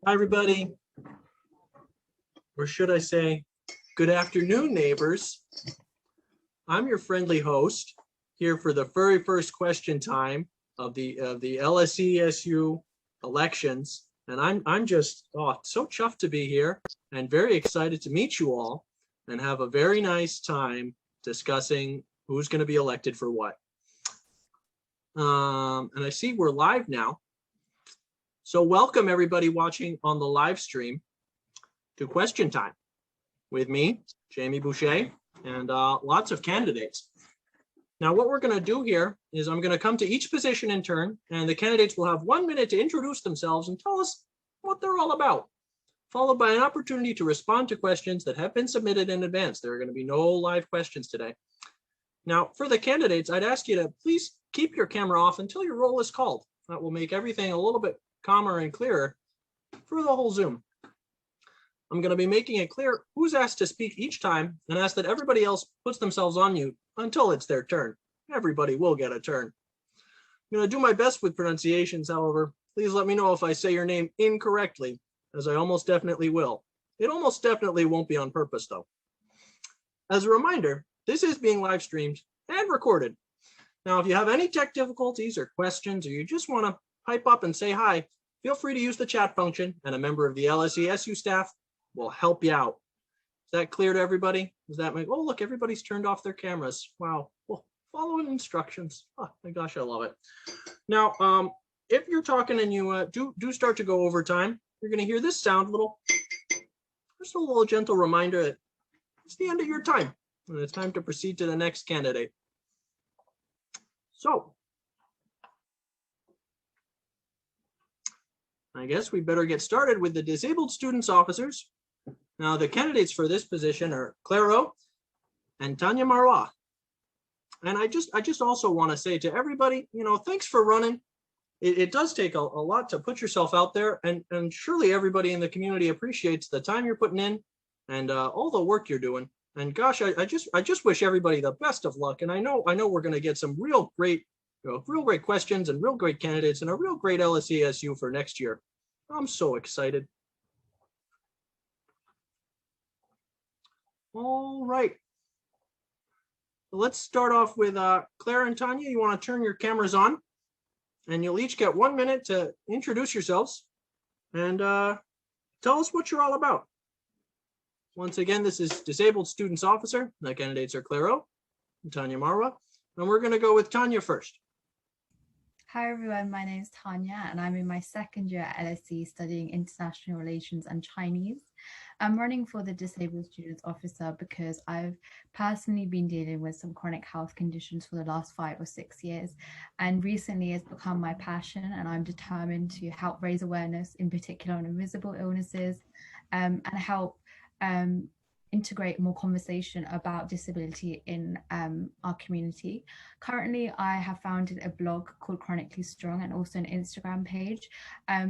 Hi, everybody. Or should I say, good afternoon, neighbors. I'm your friendly host here for the very first question time of the LSESU elections. And I'm just so chuffed to be here and very excited to meet you all and have a very nice time discussing who's going to be elected for what. And I see we're live now. So welcome everybody watching on the live stream to question time with me, Jamie Boucher, and lots of candidates. Now what we're going to do here is I'm going to come to each position in turn, and the candidates will have 1 minute to introduce themselves and tell us what they're all about, followed by an opportunity to respond to questions that have been submitted in advance. There are going to be no live questions today. Now for the candidates, I'd ask you to please keep your camera off until your roll is called. That will make everything a little bit calmer and clearer for the whole Zoom. I'm going to be making it clear who's asked to speak each time and ask that everybody else puts themselves on mute until it's their turn. Everybody will get a turn. I'm going to do my best with pronunciations, however. Please let me know if I say your name incorrectly, as I almost definitely will. It almost definitely won't be on purpose, though. As a reminder, this is being live streamed and recorded. Now, if you have any tech difficulties or questions, or you just want to pipe up and say hi, feel free to use the chat function, and a member of the LSESU staff will help you out. Is that clear to everybody? Does that make, oh, look, everybody's turned off their cameras. Wow, well, following instructions. Oh my gosh, I love it. Now, if you're talking and you do start to go over time, you're gonna hear this sound, just a little gentle reminder that it's the end of your time, and it's time to proceed to the next candidate. So, I guess we better get started with the disabled students officers. Now, the candidates for this position are Clairo and Tanya Marois. And I just also want to say to everybody, thanks for running. It does take a lot to put yourself out there, and surely everybody in the community appreciates the time you're putting in and all the work you're doing. And gosh, I just wish everybody the best of luck. And I know we're going to get some real great questions and real great candidates and a real great LSESU for next year. I'm so excited. All right. Let's start off with Claire and Tanya. You want to turn your cameras on, and you'll each get 1 minute to introduce yourselves and tell us what you're all about. Once again, this is Disabled Students Officer. The candidates are Clairo and Tanya Marwa, and we're going to go with Tanya first. Hi everyone, my name is Tanya and I'm in my second year at LSE studying International Relations and Chinese. I'm running for the Disabled Students Officer because I've personally been dealing with some chronic health conditions for the last 5 or 6 years, and recently it's become my passion, and I'm determined to help raise awareness, in particular on invisible illnesses, and help integrate more conversation about disability in our community. Currently, I have founded a blog called Chronically Strong and also an Instagram page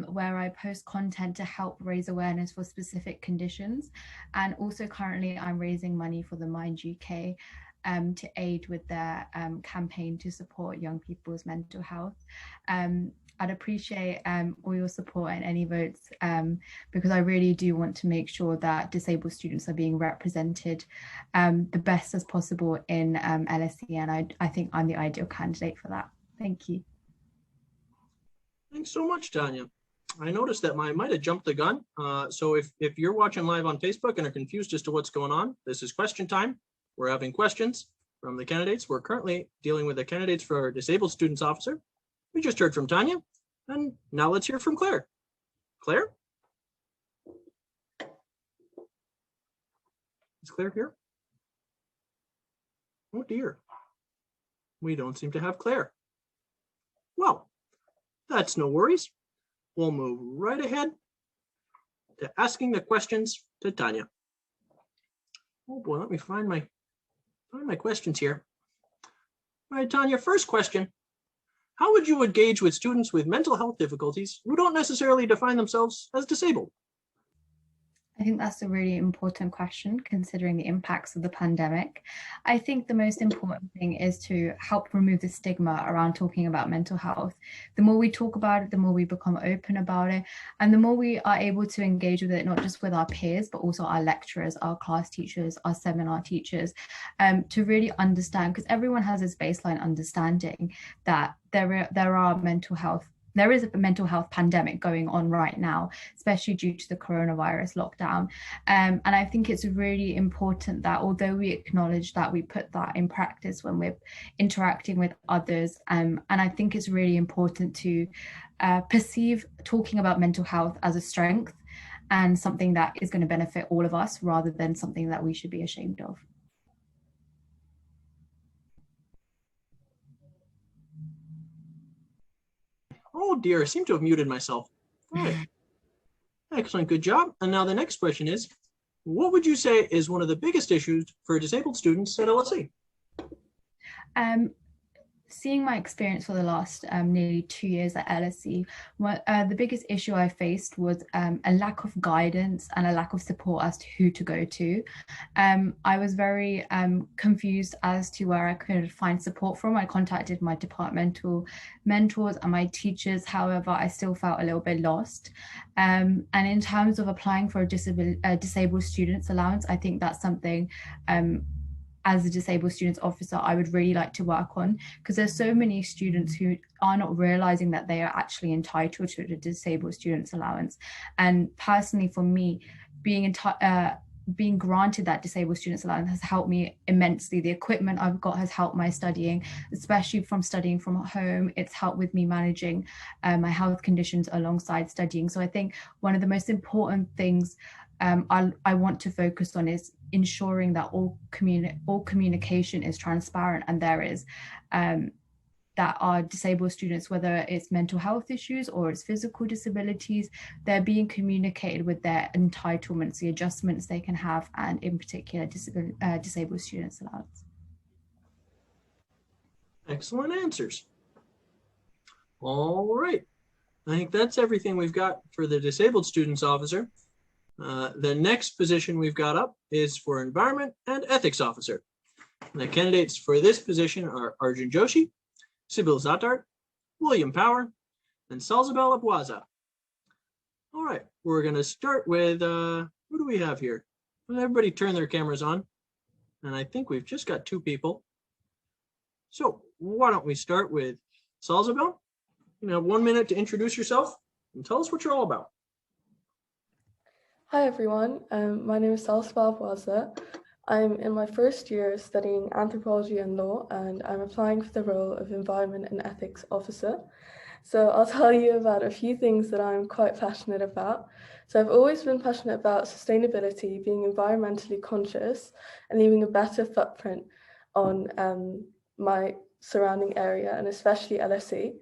where I post content to help raise awareness for specific conditions. And also currently I'm raising money for the Mind UK to aid with their campaign to support young people's mental health. I'd appreciate all your support and any votes because I really do want to make sure that disabled students are being represented the best as possible in LSE, and I think I'm the ideal candidate for that. Thank you. Thanks so much, Tanya. I noticed that I might have jumped the gun. So if you're watching live on Facebook and are confused as to what's going on, this is question time. We're having questions from the candidates. We're currently dealing with the candidates for Disabled Students Officer. We just heard from Tanya, and now let's hear from Claire. Claire? Is Claire here? Oh dear. We don't seem to have Claire. Well, that's no worries. We'll move right ahead to asking the questions to Tanya. Oh boy, let me find my questions here. All right, Tanya, first question. How would you engage with students with mental health difficulties who don't necessarily define themselves as disabled? I think that's a really important question considering the impacts of the pandemic. I think the most important thing is to help remove the stigma around talking about mental health. The more we talk about it, the more we become open about it, and the more we are able to engage with it, not just with our peers, but also our lecturers, our class teachers, our seminar teachers, to really understand, because everyone has this baseline understanding that there is a mental health pandemic going on right now, especially due to the coronavirus lockdown. And I think it's really important that although we acknowledge that, we put that in practice when we're interacting with others. And I think it's really important to perceive talking about mental health as a strength and something that is going to benefit all of us rather than something that we should be ashamed of. Oh dear, I seem to have muted myself. All right. Excellent, good job. And now the next question is, what would you say is one of the biggest issues for disabled students at LSE? Seeing my experience for the last nearly 2 years at LSE, the biggest issue I faced was a lack of guidance and a lack of support as to who to go to. I was very confused as to where I could find support from. I contacted my departmental mentors and my teachers. However, I still felt a little bit lost. And in terms of applying for a disabled students allowance, I think that's something as a disabled students officer, I would really like to work on, because there's so many students who are not realizing that they are actually entitled to the disabled students allowance. And personally, for me, being granted that disabled students allowance has helped me immensely. The equipment I've got has helped my studying, especially from studying from home. It's helped with me managing my health conditions alongside studying. So I think one of the most important things I want to focus on is ensuring that all communication is transparent, and there is that our disabled students, whether it's mental health issues or it's physical disabilities, they're being communicated with their entitlements, the adjustments they can have, and in particular disabled students allowance. Excellent answers. All right. I think that's everything we've got for the disabled students officer. The next position we've got up is for Environment and Ethics Officer. The candidates for this position are Arjun Joshi, Sibyl Zattart, William Power, and Salzabel Abwaza. All right, we're going to start with, who do we have here? Well, everybody turn their cameras on. And I think we've just got 2 people. So why don't we start with Salzabel? You have 1 minute to introduce yourself and tell us what you're all about. Hi everyone, my name is Salzabel Abwaza. I'm in my first year studying anthropology and law, and I'm applying for the role of Environment and Ethics Officer. So I'll tell you about a few things that I'm quite passionate about. So I've always been passionate about sustainability, being environmentally conscious, and leaving a better footprint on my surrounding area, and especially LSE.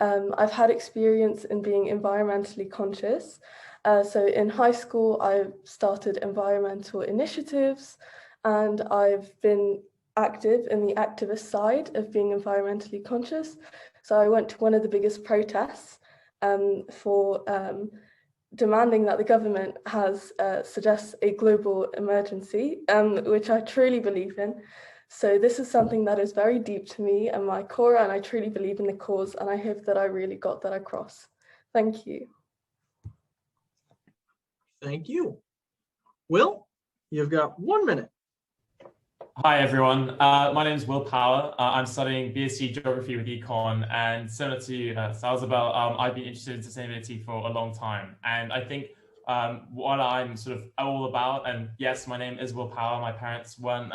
I've had experience in being environmentally conscious. So in high school, I started environmental initiatives, and I've been active in the activist side of being environmentally conscious. So I went to one of the biggest protests for demanding that the government suggests a global emergency, which I truly believe in. So this is something that is very deep to me and my core, and I truly believe in the cause, and I hope that I really got that across. Thank you. Thank you. Will, you've got 1 minute. Hi everyone, my name is Will Power. I'm studying BSc Geography with Econ, and similar to Salzabel, I've been interested in sustainability for a long time. And I think what I'm sort of all about, and yes, my name is Will Power, my parents weren't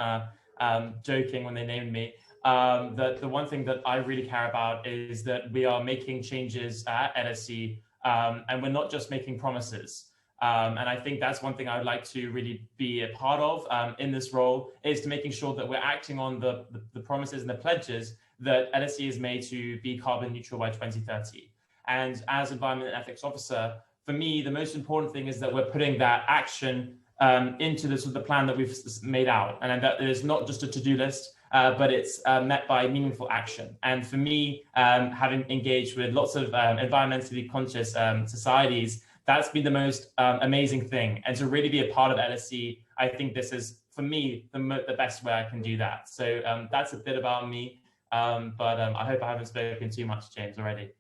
joking when they named me, that the one thing that I really care about is that we are making changes at LSE, and we're not just making promises. And I think that's one thing I would like to really be a part of in this role, is to making sure that we're acting on the promises and the pledges that LSE has made to be carbon neutral by 2030. And as Environment and Ethics Officer, for me, the most important thing is that we're putting that action into the sort of the plan that we've made out. And that is not just a to-do list, but it's met by meaningful action. And for me, having engaged with lots of environmentally conscious societies, that's been the most amazing thing. And to really be a part of LSE, I think this is, for me, the best way I can do that. So that's a bit about me, but I hope I haven't spoken too much, James, already.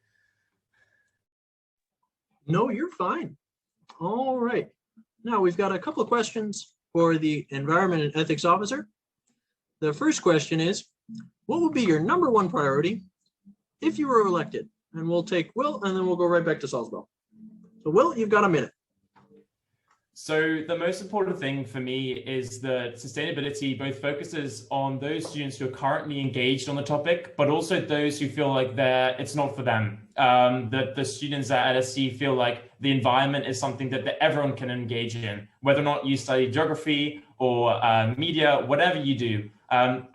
No, you're fine. All right. Now we've got a couple of questions for the Environment and Ethics Officer. The first question is, what would be your #1 priority if you were elected? And we'll take Will, and then we'll go right back to Salzburg. So Will, you've got a minute. So the most important thing for me is that sustainability both focuses on those students who are currently engaged on the topic, but also those who feel like it's not for them. That the students at LSE feel like the environment is something that everyone can engage in, whether or not you study geography or media, whatever you do,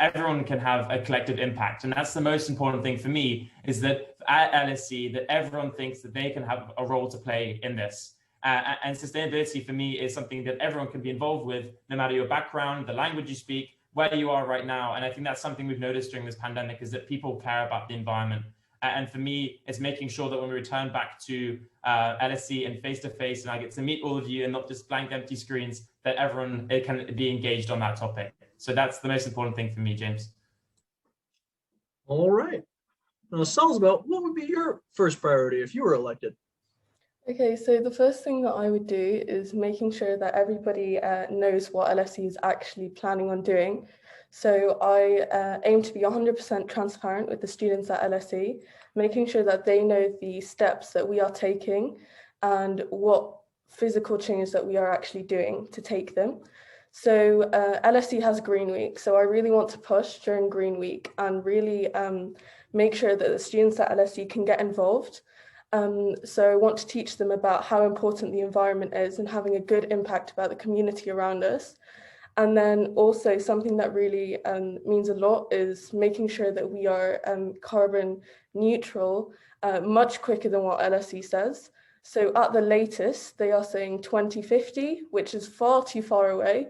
everyone can have a collective impact. And that's the most important thing for me, is that at LSE, that everyone thinks that they can have a role to play in this. And sustainability for me is something that everyone can be involved with, no matter your background, the language you speak, where you are right now. And I think that's something we've noticed during this pandemic, is that people care about the environment. And for me, it's making sure that when we return back to LSE and face-to-face, and I get to meet all of you and not just blank, empty screens, that everyone can be engaged on that topic. So that's the most important thing for me, James. All right. Now, Salzburg, what would be your first priority if you were elected? Okay, so the first thing that I would do is making sure that everybody knows what LSE is actually planning on doing. So I aim to be 100% transparent with the students at LSE, making sure that they know the steps that we are taking and what physical change that we are actually doing to take them. So LSE has Green Week, so I really want to push during Green Week and really make sure that the students at LSE can get involved. So I want to teach them about how important the environment is and having a good impact about the community around us. And then also something that really means a lot is making sure that we are carbon neutral much quicker than what LSE says. So at the latest, they are saying 2050, which is far too far away.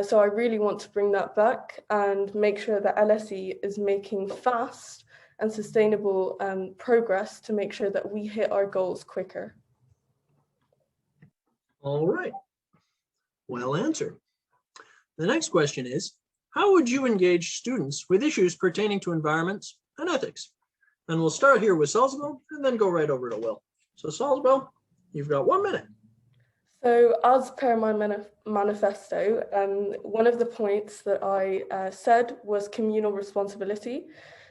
So I really want to bring that back and make sure that LSE is making fast and sustainable progress to make sure that we hit our goals quicker. All right. Well answered. The next question is, how would you engage students with issues pertaining to environments and ethics? And we'll start here with Salzburg and then go right over to Will. So Salzburg, you've got 1 minute. So as per my manifesto, one of the points that I said was communal responsibility.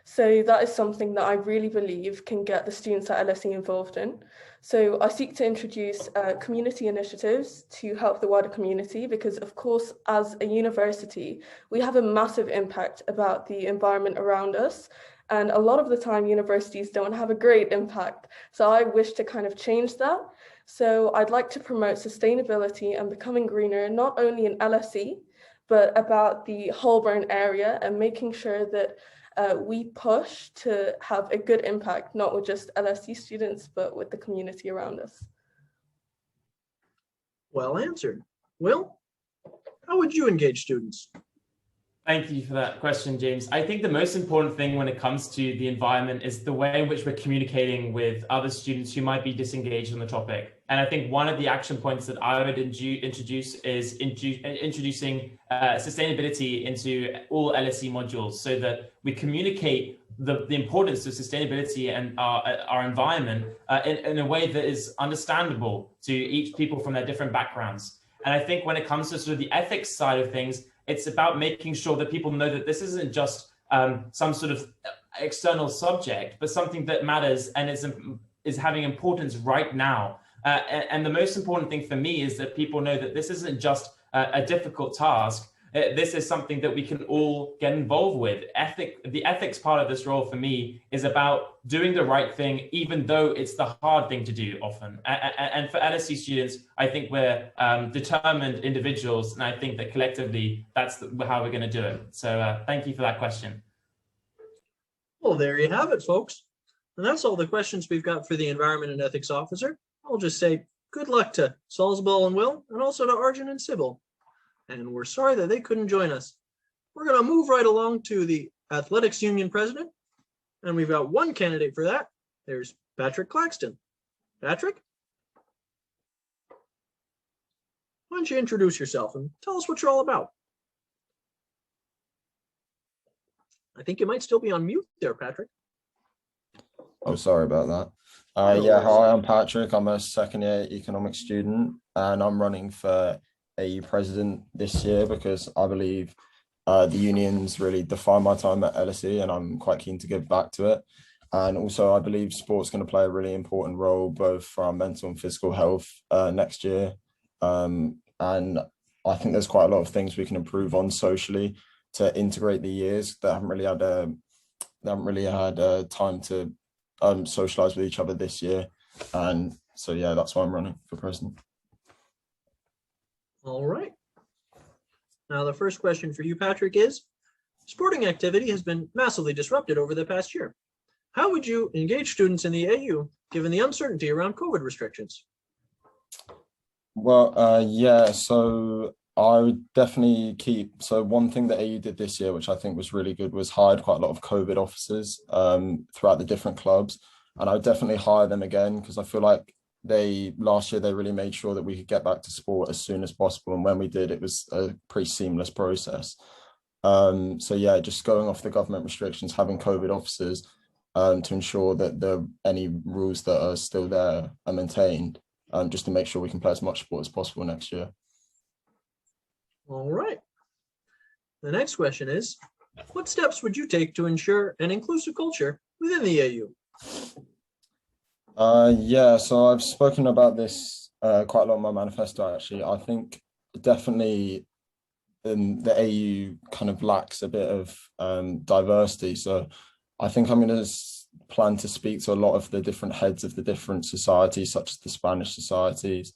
So that is something that I really believe can get the students at LSE involved in. So I seek to introduce community initiatives to help the wider community, because of course, as a university, we have a massive impact about the environment around us. And a lot of the time, universities don't have a great impact. So I wish to kind of change that. So I'd like to promote sustainability and becoming greener, not only in LSE, but about the Holborn area, and making sure that we push to have a good impact, not with just LSE students, but with the community around us. Well answered. Will, how would you engage students? Thank you for that question, James. I think the most important thing when it comes to the environment is the way in which we're communicating with other students who might be disengaged on the topic. And I think one of the action points that I would introduce is introducing sustainability into all LSE modules, so that we communicate the importance of sustainability and our environment in a way that is understandable to each people from their different backgrounds. And I think when it comes to sort of the ethics side of things, it's about making sure that people know that this isn't just some sort of external subject, but something that matters and is having importance right now. And the most important thing for me is that people know that this isn't just a difficult task. This is something that we can all get involved with. The ethics part of this role for me is about doing the right thing, even though it's the hard thing to do often. And for LSE students, I think we're determined individuals, and I think that collectively, that's how we're going to do it. So thank you for that question. Well, there you have it, folks. And that's all the questions we've got for the Environment and Ethics Officer. I'll just say good luck to Salzburg and Will, and also to Arjun and Sybil. And we're sorry that they couldn't join us. We're going to move right along to the Athletics Union President. And we've got one candidate for that. There's Patrick Claxton. Patrick? why don't you introduce yourself and tell us what you're all about? I think you might still be on mute there, Patrick. Oh, sorry about that. No Yeah, worries. hi, I'm Patrick. I'm a second year economics student, and I'm running for AU president this year because I believe the unions really define my time at LSE, and I'm quite keen to give back to it. And also, I believe sport's going to play a really important role both for our mental and physical health next year. And I think there's quite a lot of things we can improve on socially to integrate the years that haven't really had time to socialize with each other this year. And so, yeah, that's why I'm running for president. All right. Now, the first question for you, Patrick, is sporting activity has been massively disrupted over the past year. How would you engage students in the AU given the uncertainty around COVID restrictions? Well, yeah, so I would definitely so one thing that AU did this year, which I think was really good, was hired quite a lot of COVID officers throughout the different clubs. And I would definitely hire them again because I feel like last year they really made sure that we could get back to sport as soon as possible. And when we did, it was a pretty seamless process. So yeah, just going off the government restrictions, having COVID officers to ensure that any rules that are still there are maintained, just to make sure we can play as much sport as possible next year. All right. The next question is, what steps would you take to ensure an inclusive culture within the AU? Yeah, so I've spoken about this quite a lot in my manifesto, actually. I think definitely the AU kind of lacks a bit of diversity. So I think I'm going to plan to speak to a lot of the different heads of the different societies, such as the Spanish societies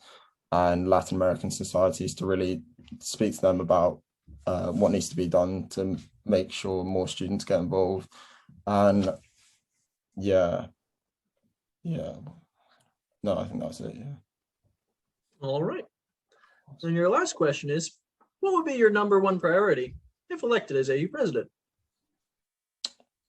and Latin American societies, to really speak to them about what needs to be done to make sure more students get involved. And yeah, no, I think that's it. Yeah. All right. And your last question is, what would be your #1 priority if elected as AU president?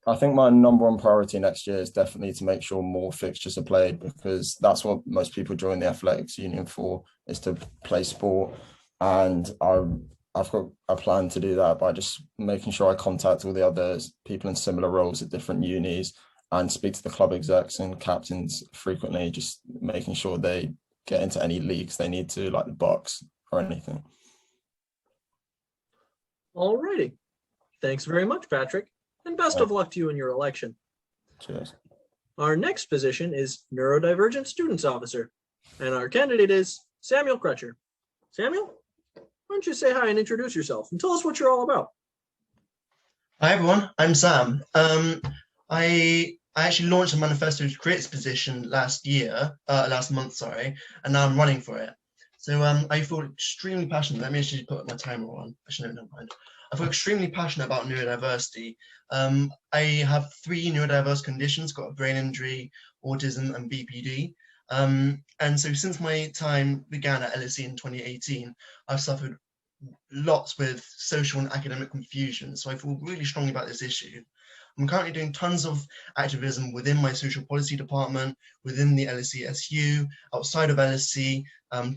I think my #1 priority next year is definitely to make sure more fixtures are played, because that's what most people join the athletics union for, is to play sport. And I've got a plan to do that by just making sure I contact all the other people in similar roles at different unis and speak to the club execs and captains frequently, just making sure they get into any leagues they need to, like the Bucks or anything. All righty. Thanks very much, Patrick, and best of luck to you in your election. Cheers. Our next position is Neurodivergent Students Officer, and our candidate is Samuel Crutcher. Samuel, why don't you say hi and introduce yourself and tell us what you're all about? Hi everyone, I'm Sam. I actually launched a manifesto to create this position last month, and now I'm running for it. So I feel extremely passionate. Let me actually put my timer on. Actually, no, never mind. I feel extremely passionate about neurodiversity. I have 3 neurodiverse conditions: got a brain injury, autism, and BPD. And so since my time began at LSE in 2018, I've suffered lots with social and academic confusion. So I feel really strongly about this issue. I'm currently doing tons of activism within my social policy department, within the LSE SU, outside of LSE,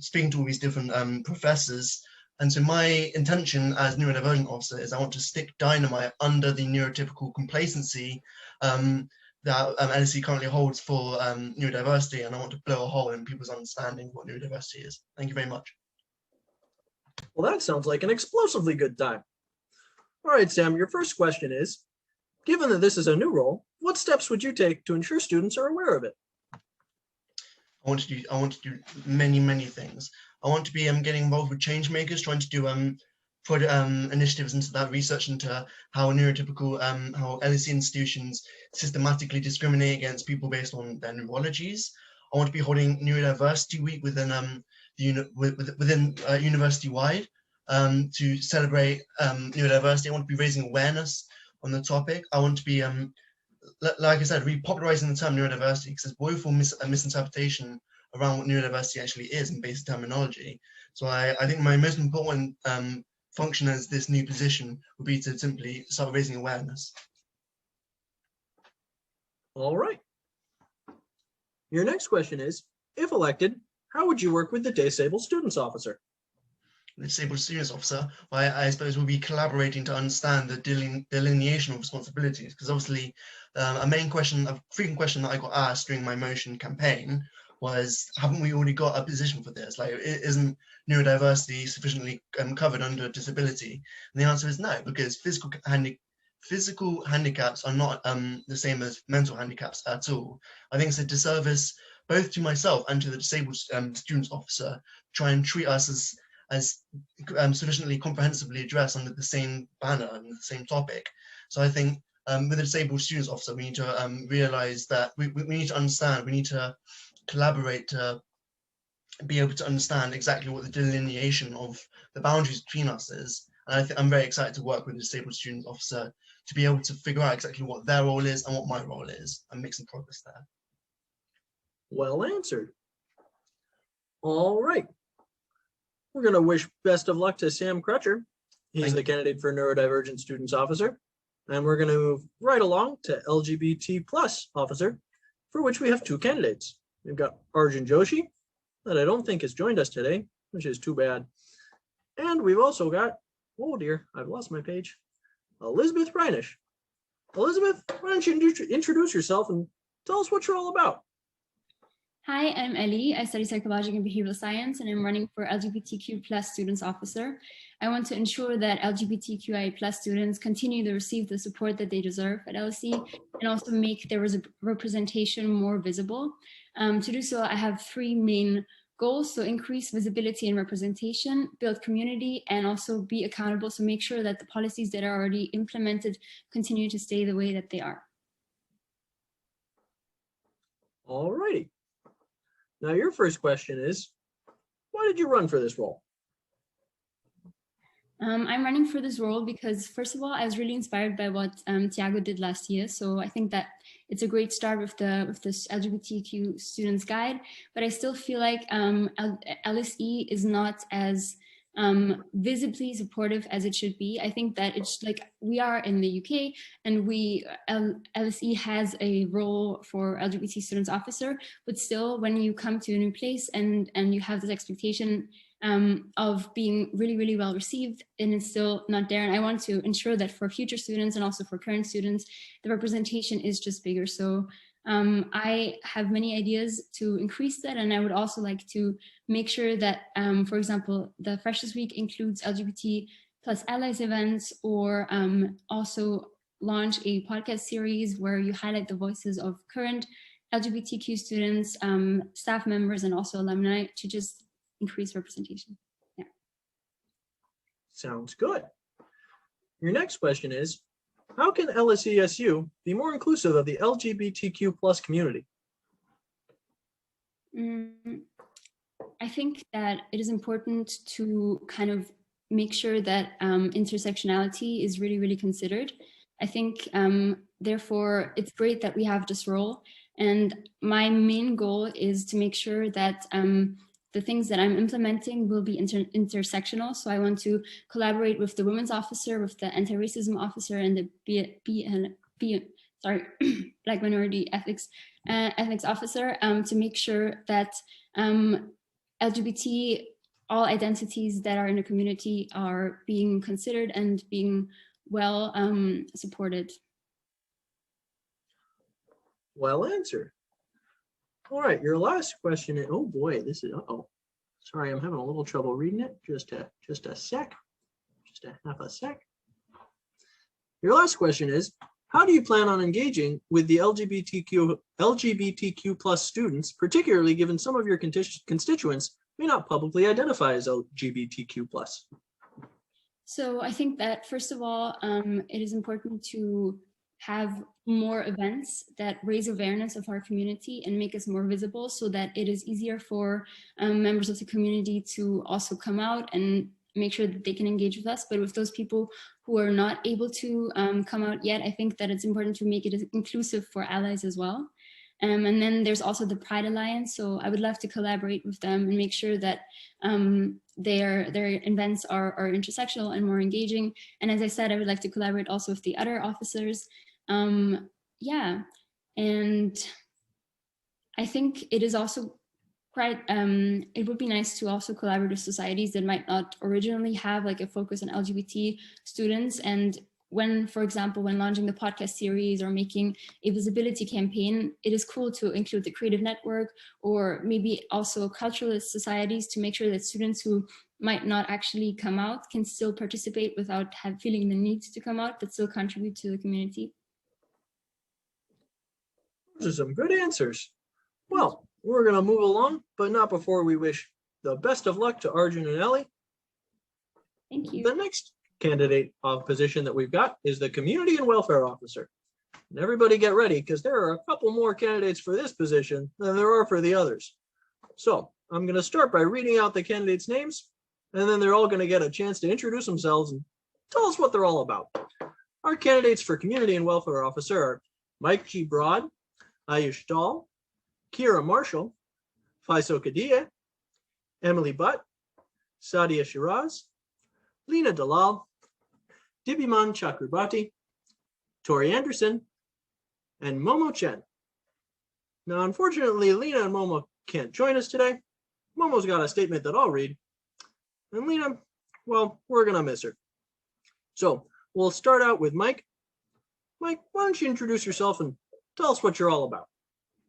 speaking to all these different professors. And so my intention as Neurodivergent Officer is I want to stick dynamite under the neurotypical complacency that LSE currently holds for neurodiversity, and I want to blow a hole in people's understanding of what neurodiversity is. Thank you very much. Well, that sounds like an explosively good time. All right, Sam, your first question is, given that this is a new role, what steps would you take to ensure students are aware of it? I want to do many things. I want to be getting involved with change makers, trying to do initiatives into that, research into how neurotypical, how LSE institutions systematically discriminate against people based on their neurologies. I want to be holding Neurodiversity Week within university-wide to celebrate neurodiversity. I want to be raising awareness on the topic. I want to be, like I said, repopularizing the term neurodiversity, because there's woeful misinterpretation around what neurodiversity actually is in basic terminology. So I think my most important function as this new position would be to simply start raising awareness. All right. Your next question is, if elected, how would you work with the Disabled Students Officer? the Disabled Students Officer, where I suppose we'll be collaborating to understand the delineation of responsibilities. Because obviously, a frequent question that I got asked during my motion campaign was, haven't we already got a position for this? Like, isn't neurodiversity sufficiently covered under disability? And the answer is no, because physical handicaps are not the same as mental handicaps at all. I think it's a disservice both to myself and to the Disabled Students Officer try and treat us as sufficiently comprehensively addressed under the same banner and the same topic. So I think with the Disabled Students Officer, we need to realize that we need to understand, we need to collaborate to be able to understand exactly what the delineation of the boundaries between us is. And I'm very excited to work with the Disabled Students Officer to be able to figure out exactly what their role is and what my role is and make some progress there. Well answered. All right. We're going to wish best of luck to Sam Crutcher. He's the candidate for Neurodivergent Students Officer. And we're going to move right along to LGBT plus officer, for which we have two candidates. We've got Arjun Joshi, that I don't think has joined us today, which is too bad. And we've also got, oh dear, I've lost my page, Elizabeth Reinish. Elizabeth, why don't you introduce yourself and tell us what you're all about? Hi, I'm Ellie. I study psychological and behavioral science, and I'm running for LGBTQ plus students officer. I want to ensure that LGBTQI plus students continue to receive the support that they deserve at LSE and also make their representation more visible. To do so, I have three main goals. So increase visibility and representation, build community, and also be accountable. So make sure that the policies that are already implemented continue to stay the way that they are. All righty. Now, your first question is, why did you run for this role? I'm running for this role because, first of all, I was really inspired by what Tiago did last year. So I think that it's a great start with this LGBTQ students guide, but I still feel like LSE is not as visibly supportive as it should be. I think that it's like we are in the UK and LSE has a role for LGBT students officer, but still when you come to a new place and you have this expectation of being really, really well received, and it's still not there. And I want to ensure that for future students and also for current students, the representation is just bigger. So I have many ideas to increase that. And I would also like to make sure that, for example, the Freshers Week includes LGBT plus allies events, or also launch a podcast series where you highlight the voices of current LGBTQ students, staff members, and also alumni to just increase representation. Yeah. Sounds good. Your next question is, how can LSESU be more inclusive of the LGBTQ plus community? I think that it is important to kind of make sure that intersectionality is really, really considered. I think, therefore, it's great that we have this role. And my main goal is to make sure that the things that I'm implementing will be intersectional. So I want to collaborate with the women's officer, with the anti-racism officer, and the Black minority ethics officer to make sure that LGBT, all identities that are in the community are being considered and being well supported. Well answered. All right, your last question is, oh boy, this is, sorry, I'm having a little trouble reading it. Just a sec, just a half a sec. Your last question is, how do you plan on engaging with the LGBTQ plus students, particularly given some of your constituents may not publicly identify as LGBTQ plus? So I think that, first of all, it is important to have more events that raise awareness of our community and make us more visible, so that it is easier for members of the community to also come out and make sure that they can engage with us. But with those people who are not able to come out yet, I think that it's important to make it inclusive for allies as well. And then there's also the Pride Alliance. So I would love to collaborate with them and make sure that their events are intersectional and more engaging. And as I said, I would like to collaborate also with the other officers. Yeah, and I think it is also quite, it would be nice to also collaborate with societies that might not originally have like a focus on LGBT students. And when, for example, when launching the podcast series or making a visibility campaign, it is cool to include the creative network or maybe also culturalist societies to make sure that students who might not actually come out can still participate without feeling the need to come out, but still contribute to the community. Those are some good answers. Well, we're going to move along, but not before we wish the best of luck to Arjun and Ellie. Thank you. The next candidate of position that we've got is the Community and Welfare Officer. And everybody get ready, because there are a couple more candidates for this position than there are for the others. So I'm going to start by reading out the candidates' names, and then they're all going to get a chance to introduce themselves and tell us what they're all about. Our candidates for Community and Welfare Officer are Mike G. Broad, Ayush Dahl, Kira Marshall, Faiso Kadia, Emily Butt, Sadia Shiraz, Lena Dalal, Dibiman Chakrabarti, Tori Anderson, and Momo Chen. Now, unfortunately, Lena and Momo can't join us today. Momo's got a statement that I'll read. And Lena, well, we're going to miss her. So we'll start out with Mike. Mike, why don't you introduce yourself and tell us what you're all about?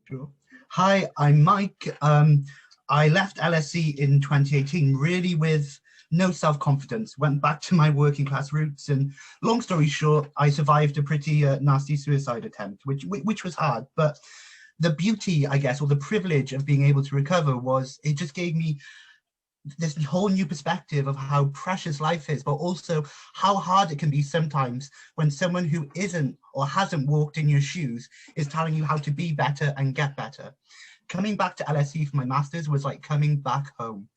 Sure. Hi, I'm Mike. I left LSE in 2018 really with no self-confidence, went back to my working class roots, and long story short, I survived a pretty nasty suicide attempt, which was hard. But the beauty, I guess, or the privilege of being able to recover was it just gave me this whole new perspective of how precious life is, but also how hard it can be sometimes when someone who isn't or hasn't walked in your shoes is telling you how to be better and get better. Coming back to LSE for my master's was like coming back home.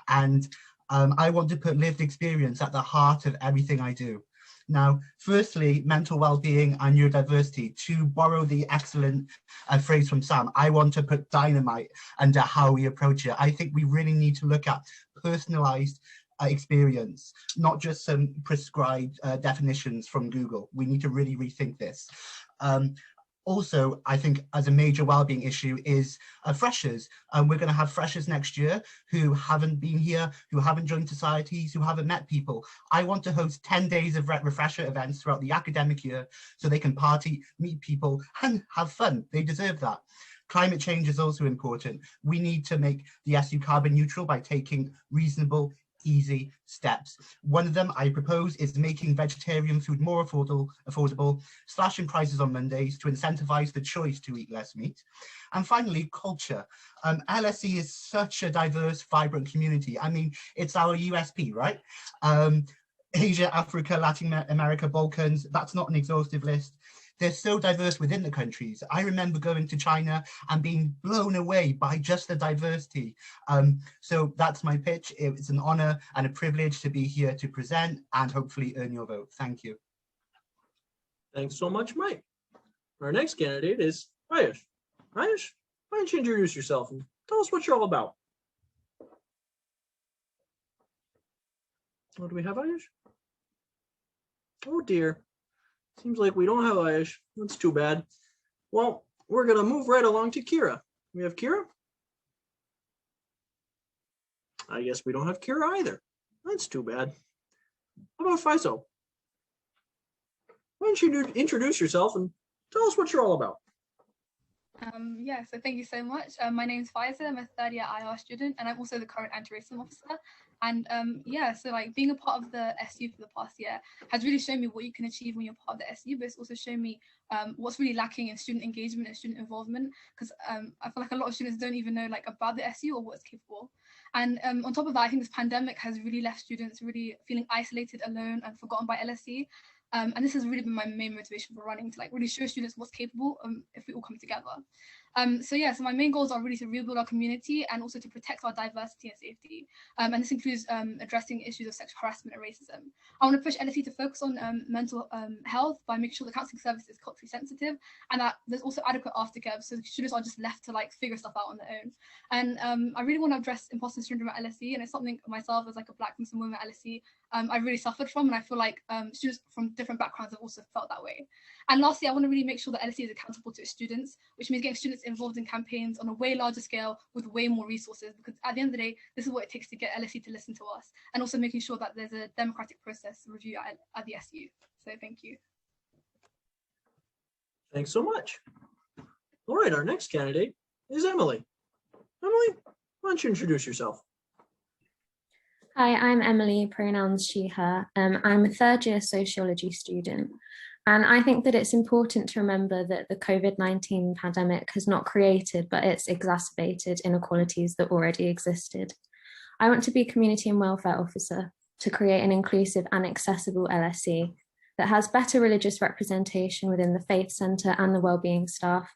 And I want to put lived experience at the heart of everything I do. Now, firstly, mental well-being and neurodiversity. To borrow the excellent phrase from Sam, I want to put dynamite under how we approach it. I think we really need to look at personalized experience, not just some prescribed definitions from Google. We need to really rethink this. Also, I think as a major wellbeing issue is freshers. We're going to have freshers next year who haven't been here, who haven't joined societies, who haven't met people. I want to host 10 days of refresher events throughout the academic year so they can party, meet people, and have fun. They deserve that. Climate change is also important. We need to make the SU carbon neutral by taking reasonable, easy steps. One of them I propose is making vegetarian food more affordable, slashing prices on Mondays to incentivize the choice to eat less meat. And finally, culture. LSE is such a diverse, vibrant community. I mean, it's our USP, right? Asia, Africa, Latin America, Balkans, that's not an exhaustive list. They're so diverse within the countries. I remember going to China and being blown away by just the diversity. So that's my pitch. It's an honor and a privilege to be here to present and hopefully earn your vote. Thank you. Thanks so much, Mike. Our next candidate is Ayush. Ayush, why don't you introduce yourself and tell us what you're all about? Oh, do we have Ayush? Oh dear. Seems like we don't have Ayush. That's too bad. Well, we're going to move right along to Kira. We have Kira? I guess we don't have Kira either. That's too bad. How about Faiso? Why don't you introduce yourself and tell us what you're all about? So thank you so much. My name is Faiza. I'm a third year IR student, and I'm also the current anti-racism officer. And so like being a part of the SU for the past year has really shown me what you can achieve when you're part of the SU, but it's also shown me what's really lacking in student engagement and student involvement, because I feel like a lot of students don't even know like about the SU or what it's capable. And on top of that, I think this pandemic has really left students really feeling isolated, alone, and forgotten by LSE. And this has really been my main motivation for running, to like really show students what's capable if we all come together. So my main goals are really to rebuild our community and also to protect our diversity and safety. And this includes addressing issues of sexual harassment and racism. I want to push LSE to focus on mental health by making sure the counselling service is culturally sensitive and that there's also adequate aftercare, so students are just left to like figure stuff out on their own. And I really want to address imposter syndrome at LSE, and it's something myself as like a Black Muslim woman at LSE I really suffered from, and I feel like students from different backgrounds have also felt that way. And lastly, I want to really make sure that LSE is accountable to its students, which means getting students involved in campaigns on a way larger scale with way more resources, because at the end of the day, this is what it takes to get LSE to listen to us, and also making sure that there's a democratic process review at the SU. So thank you. Thanks so much. All right, our next candidate is Emily. Emily, why don't you introduce yourself? Hi, I'm Emily, pronouns she, her. I'm a third year sociology student. And I think that it's important to remember that the COVID-19 pandemic has not created, but it's exacerbated inequalities that already existed. I want to be Community and Welfare Officer to create an inclusive and accessible LSE that has better religious representation within the Faith Centre and the wellbeing staff,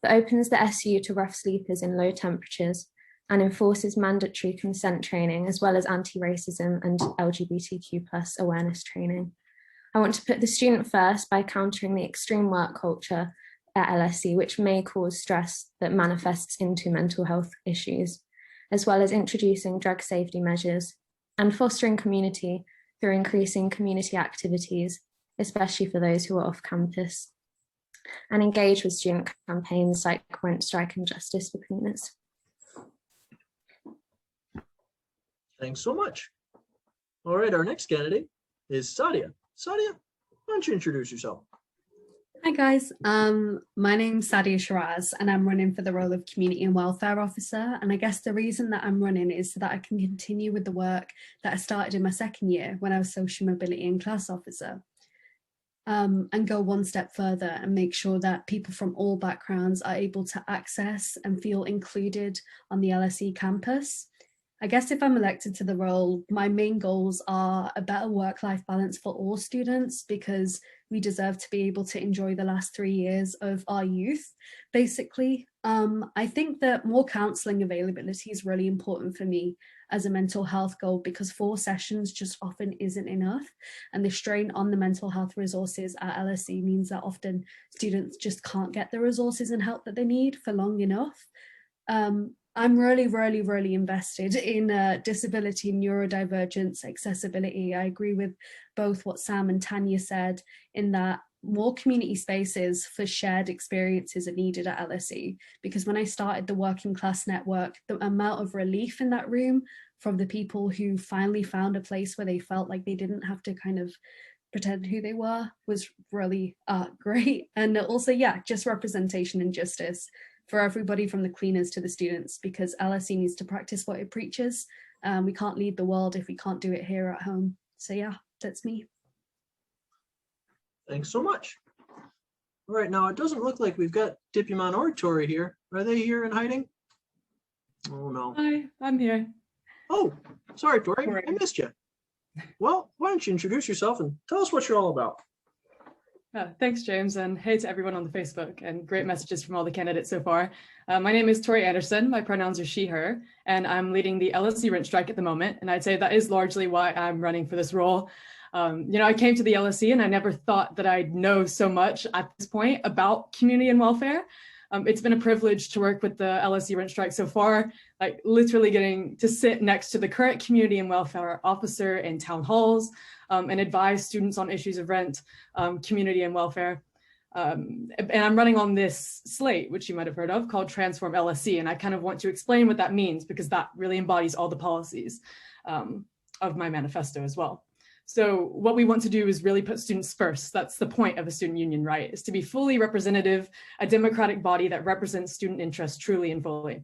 that opens the SU to rough sleepers in low temperatures, and enforces mandatory consent training, as well as anti-racism and LGBTQ+ awareness training. I want to put the student first by countering the extreme work culture at LSE, which may cause stress that manifests into mental health issues, as well as introducing drug safety measures and fostering community through increasing community activities, especially for those who are off campus, and engage with student campaigns like Rent Strike and Justice for Cleaners. Thanks so much. All right, our next candidate is Sadia. Sadia, why don't you introduce yourself? Hi guys, my name's Sadia Shiraz and I'm running for the role of Community and Welfare Officer. And I guess the reason that I'm running is so that I can continue with the work that I started in my second year when I was Social Mobility and Class Officer. And go one step further and make sure that people from all backgrounds are able to access and feel included on the LSE campus. I guess if I'm elected to the role, my main goals are a better work-life balance for all students, because we deserve to be able to enjoy the last 3 years of our youth, basically. I think that more counselling availability is really important for me as a mental health goal, because 4 sessions just often isn't enough. And the strain on the mental health resources at LSE means that often students just can't get the resources and help that they need for long enough. I'm really invested in disability, neurodivergence, accessibility. I agree with both what Sam and Tanya said, in that more community spaces for shared experiences are needed at LSE, because when I started the Working Class Network, the amount of relief in that room from the people who finally found a place where they felt like they didn't have to kind of pretend who they were was really great. And also, yeah, just representation and justice for everybody from the cleaners to the students, because LSE needs to practice what it preaches. We can't lead the world if we can't do it here at home. So yeah, that's me. Thanks so much. All right, now it doesn't look like we've got Dipuman or Tori here. Are they here in hiding? Oh no. Hi, I'm here. Oh, sorry, Tori, I missed you. Well, why don't you introduce yourself and tell us what you're all about? Thanks, James, and hey to everyone on the Facebook, and great messages from all the candidates so far. My name is Tori Anderson, my pronouns are she, her, and I'm leading the LSE Rent Strike at the moment, and I'd say that is largely why I'm running for this role. I came to the LSE and I never thought that I'd know so much at this point about community and welfare. It's been a privilege to work with the LSE Rent Strike so far, like literally getting to sit next to the current community and welfare officer in town halls and advise students on issues of rent, community and welfare. And I'm running on this slate, which you might have heard of, called Transform LSE. And I kind of want to explain what that means, because that really embodies all the policies of my manifesto as well. So what we want to do is really put students first. That's the point of a student union, right? Is to be fully representative, a democratic body that represents student interests truly and fully.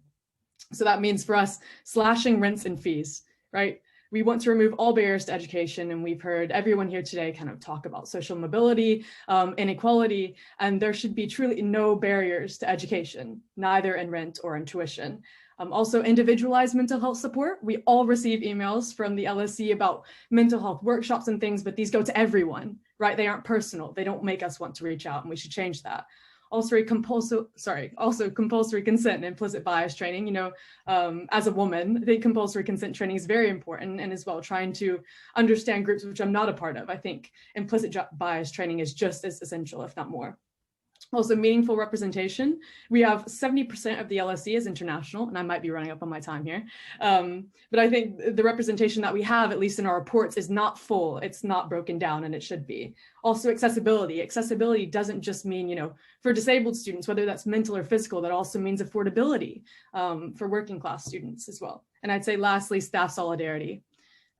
So that means for us, slashing rents and fees, right? We want to remove all barriers to education, and we've heard everyone here today kind of talk about social mobility, inequality, and there should be truly no barriers to education, neither in rent or in tuition. Also, individualized mental health support. We all receive emails from the LSE about mental health workshops and things, but these go to everyone, right? They aren't personal. They don't make us want to reach out, and we should change that. Also compulsory consent and implicit bias training. As a woman, I think compulsory consent training is very important, and as well trying to understand groups which I'm not a part of. I think implicit bias training is just as essential, if not more. Also, meaningful representation. We have 70% of the LSE is international, and I might be running up on my time here. But I think the representation that we have, at least in our reports, is not full. It's not broken down, and it should be. Also, accessibility. Accessibility doesn't just mean, you know, for disabled students, whether that's mental or physical, that also means affordability for working class students as well. And I'd say lastly, staff solidarity.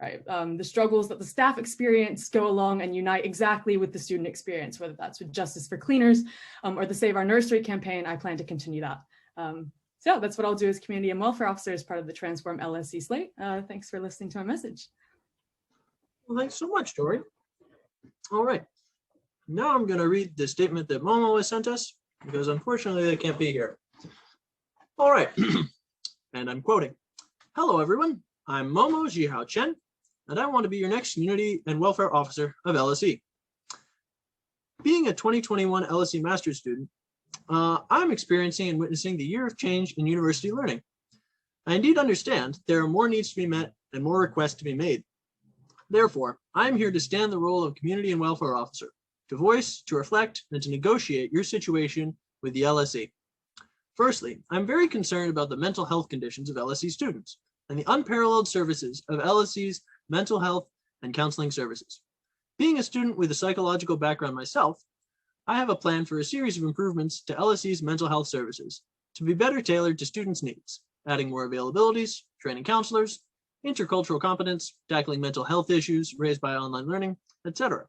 Right. The struggles that the staff experience go along and unite exactly with the student experience, whether that's with Justice for Cleaners or the Save Our Nursery campaign. I plan to continue that. So that's what I'll do as Community and Welfare Officer as part of the Transform LSE slate. Thanks for listening to my message. Well, thanks so much, Tori. All right. Now I'm going to read the statement that Momo has sent us, because unfortunately they can't be here. All right. And I'm quoting. Hello, everyone. I'm Momo Jihao Chen, and I want to be your next Community and Welfare Officer of LSE. Being a 2021 LSE Master's student, I'm experiencing and witnessing the year of change in university learning. I indeed understand there are more needs to be met and more requests to be made. Therefore, I'm here to stand the role of Community and Welfare Officer, to voice, to reflect, and to negotiate your situation with the LSE. Firstly, I'm very concerned about the mental health conditions of LSE students and the unparalleled services of LSE's mental health and counseling services. Being a student with a psychological background myself, I have a plan for a series of improvements to LSE's mental health services to be better tailored to students' needs, adding more availabilities, training counselors, intercultural competence, tackling mental health issues raised by online learning, etc.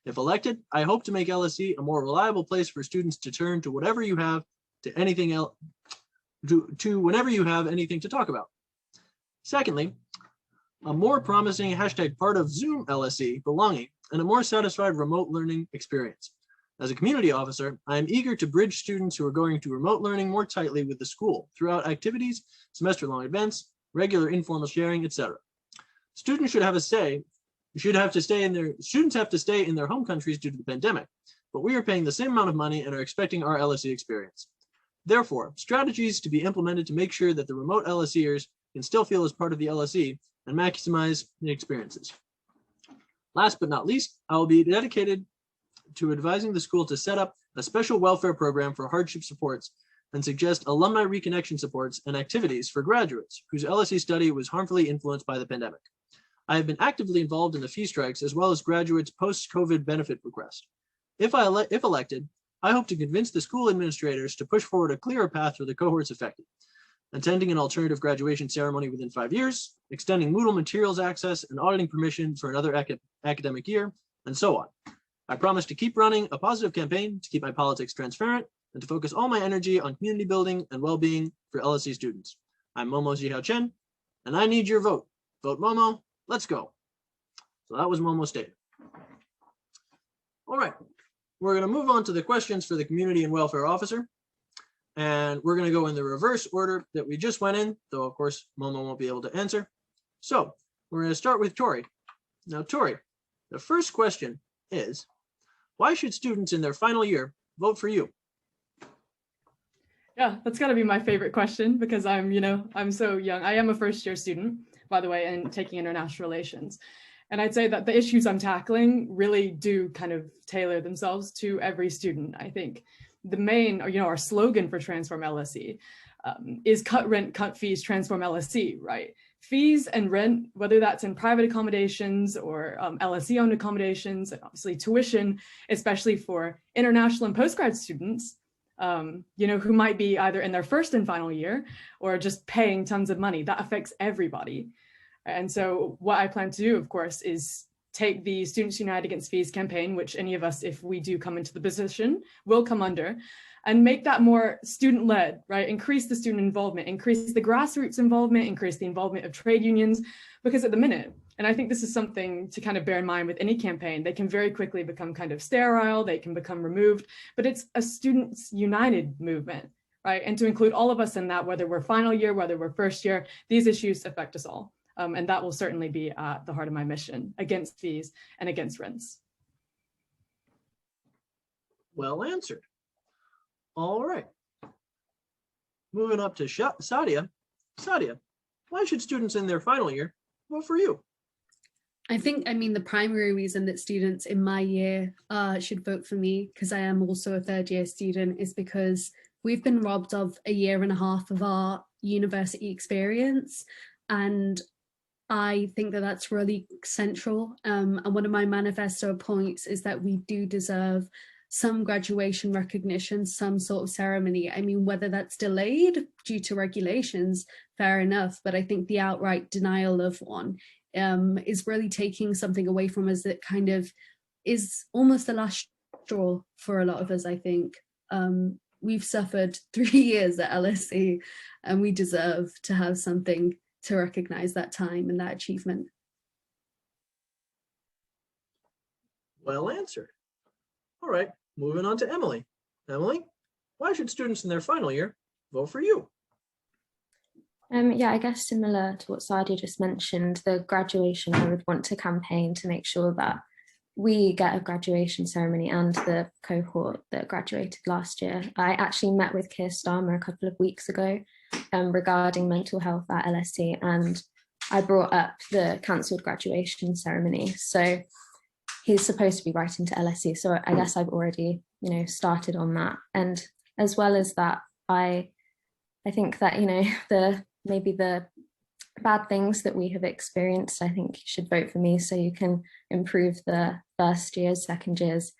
If elected, I hope to make LSE a more reliable place for students to turn to whatever you have to anything else, to whenever you have anything to talk about. Secondly, a more promising #part of Zoom LSE belonging and a more satisfied remote learning experience. As a community officer, I am eager to bridge students who are going to remote learning more tightly with the school throughout activities, semester-long events, regular informal sharing, etc. Students should have to stay in their home countries due to the pandemic, but we are paying the same amount of money and are expecting our LSE experience. Therefore, strategies to be implemented to make sure that the remote LSEers can still feel as part of the LSE and maximize the experiences. Last but not least, I will be dedicated to advising the school to set up a special welfare program for hardship supports and suggest alumni reconnection supports and activities for graduates whose LSE study was harmfully influenced by the pandemic. I have been actively involved in the fee strikes as well as graduates' post-COVID benefit request. If elected, I hope to convince the school administrators to push forward a clearer path for the cohorts affected, attending an alternative graduation ceremony within 5 years, extending Moodle materials access and auditing permission for another academic year, and so on. I promise to keep running a positive campaign to keep my politics transparent and to focus all my energy on community building and well-being for LSE students. I'm Momo Jihao Chen, and I need your vote. Vote Momo, let's go. So that was Momo's statement. All right, we're gonna move on to the questions for the Community and Welfare Officer. And we're gonna go in the reverse order that we just went in, though of course Momo won't be able to answer. So we're gonna start with Tori. Now Tori, the first question is, why should students in their final year vote for you? Yeah, that's gotta be my favorite question because I'm so young. I am a first-year student, by the way, and taking international relations. And I'd say that the issues I'm tackling really do kind of tailor themselves to every student. I think the main, our slogan for Transform LSE is cut rent, cut fees, transform LSE, right? Fees and rent, whether that's in private accommodations or LSE-owned accommodations, and obviously tuition, especially for international and postgrad students, who might be either in their first and final year or just paying tons of money. That affects everybody. And so what I plan to do, of course, is take the Students United Against Fees campaign, which any of us, if we do come into the position, will come under, and make that more student-led, right? Increase the student involvement, increase the grassroots involvement, increase the involvement of trade unions, because at the minute, and I think this is something to kind of bear in mind with any campaign, they can very quickly become kind of sterile, they can become removed, but it's a Students United movement, right? And to include all of us in that, whether we're final year, whether we're first year, these issues affect us all. And that will certainly be at the heart of my mission against fees and against rents. Well answered. All right. Moving up to Sadia. Sadia, why should students in their final year vote for you? I mean, the primary reason that students in my year should vote for me, because I am also a third year student, is because we've been robbed of a year and a half of our university experience. And I think that that's really central. And one of my manifesto points is that we do deserve some graduation recognition, some sort of ceremony. I mean, whether that's delayed due to regulations, fair enough. But I think the outright denial of one is really taking something away from us that kind of is almost the last straw for a lot of us, I think. We've suffered 3 years at LSE and we deserve to have something to recognize that time and that achievement. Well answered. All right, moving on to Emily. Emily, why should students in their final year vote for you? Yeah, I guess similar to what Sadia just mentioned, the graduation, I would want to campaign to make sure that we get a graduation ceremony and the cohort that graduated last year. I actually met with Keir Starmer a couple of weeks ago regarding mental health at LSE, and I brought up the cancelled graduation ceremony. So he's supposed to be writing to LSE, so I guess I've already, started on that. And as well as that, I think that, maybe the bad things that we have experienced, I think you should vote for me so you can improve the first years, second years,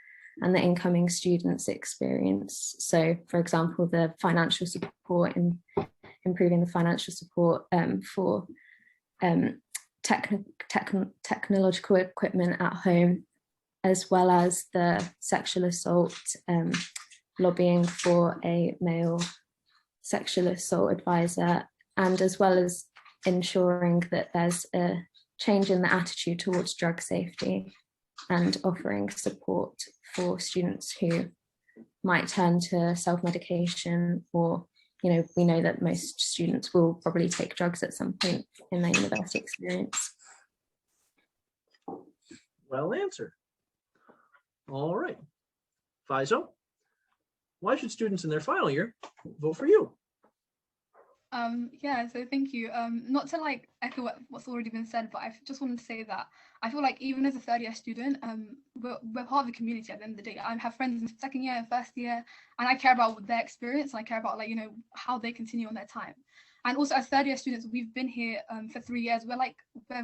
and the incoming students' experience. So, for example, the financial support and improving the financial support for technological equipment at home, as well as the sexual assault, lobbying for a male sexual assault advisor, and as well as ensuring that there's a change in the attitude towards drug safety and offering support for students who might turn to self-medication, or, we know that most students will probably take drugs at some point in their university experience. Well answered. All right. Faizo, why should students in their final year vote for you? Yeah, so thank you. Not to echo what's already been said, but I just wanted to say that I feel like even as a third year student, we're part of the community at the end of the day. I have friends in second year and first year, and I care about their experience, and I care about how they continue on their time. And also as third year students, we've been here for 3 years. We're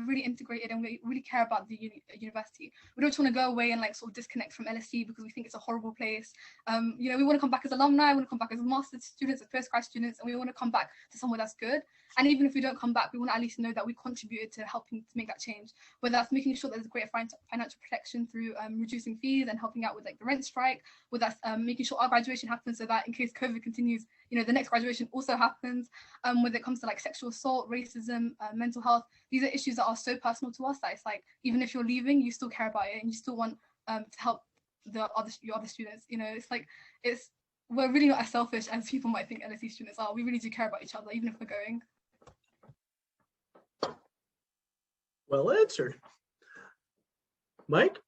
really integrated and we really care about the university. We don't just want to go away and sort of disconnect from LSE because we think it's a horrible place. We want to come back as alumni, we want to come back as master's students, as postgrad students, and we want to come back to somewhere that's good. And even if we don't come back, we want to at least know that we contributed to helping to make that change, whether that's making sure there's greater financial protection through reducing fees and helping out with the rent strike, whether that's making sure our graduation happens so that in case COVID continues, the next graduation also happens. When it comes to sexual assault, racism, mental health, these are issues that are so personal to us that it's even if you're leaving, you still care about it and you still want to help your other students. We're really not as selfish as people might think LSE students are. We really do care about each other, even if we're going. Well answered. Mike,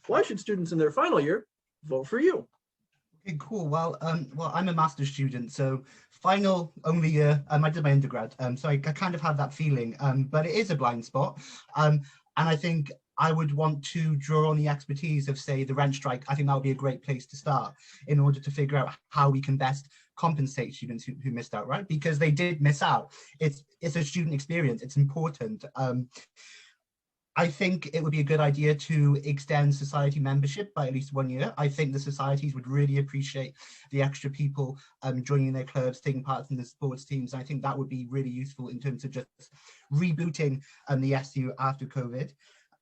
why should students in their final year vote for you? Okay, cool. Well, I'm a master's student, so final only year. I did my undergrad, so I kind of have that feeling. But it is a blind spot, and I think I would want to draw on the expertise of, say, the rent strike. I think that would be a great place to start in order to figure out how we can best compensate students who missed out, right? Because they did miss out. It's a student experience. It's important. I think it would be a good idea to extend society membership by at least 1 year. I think the societies would really appreciate the extra people joining their clubs, taking part in the sports teams. I think that would be really useful in terms of just rebooting the SU after COVID.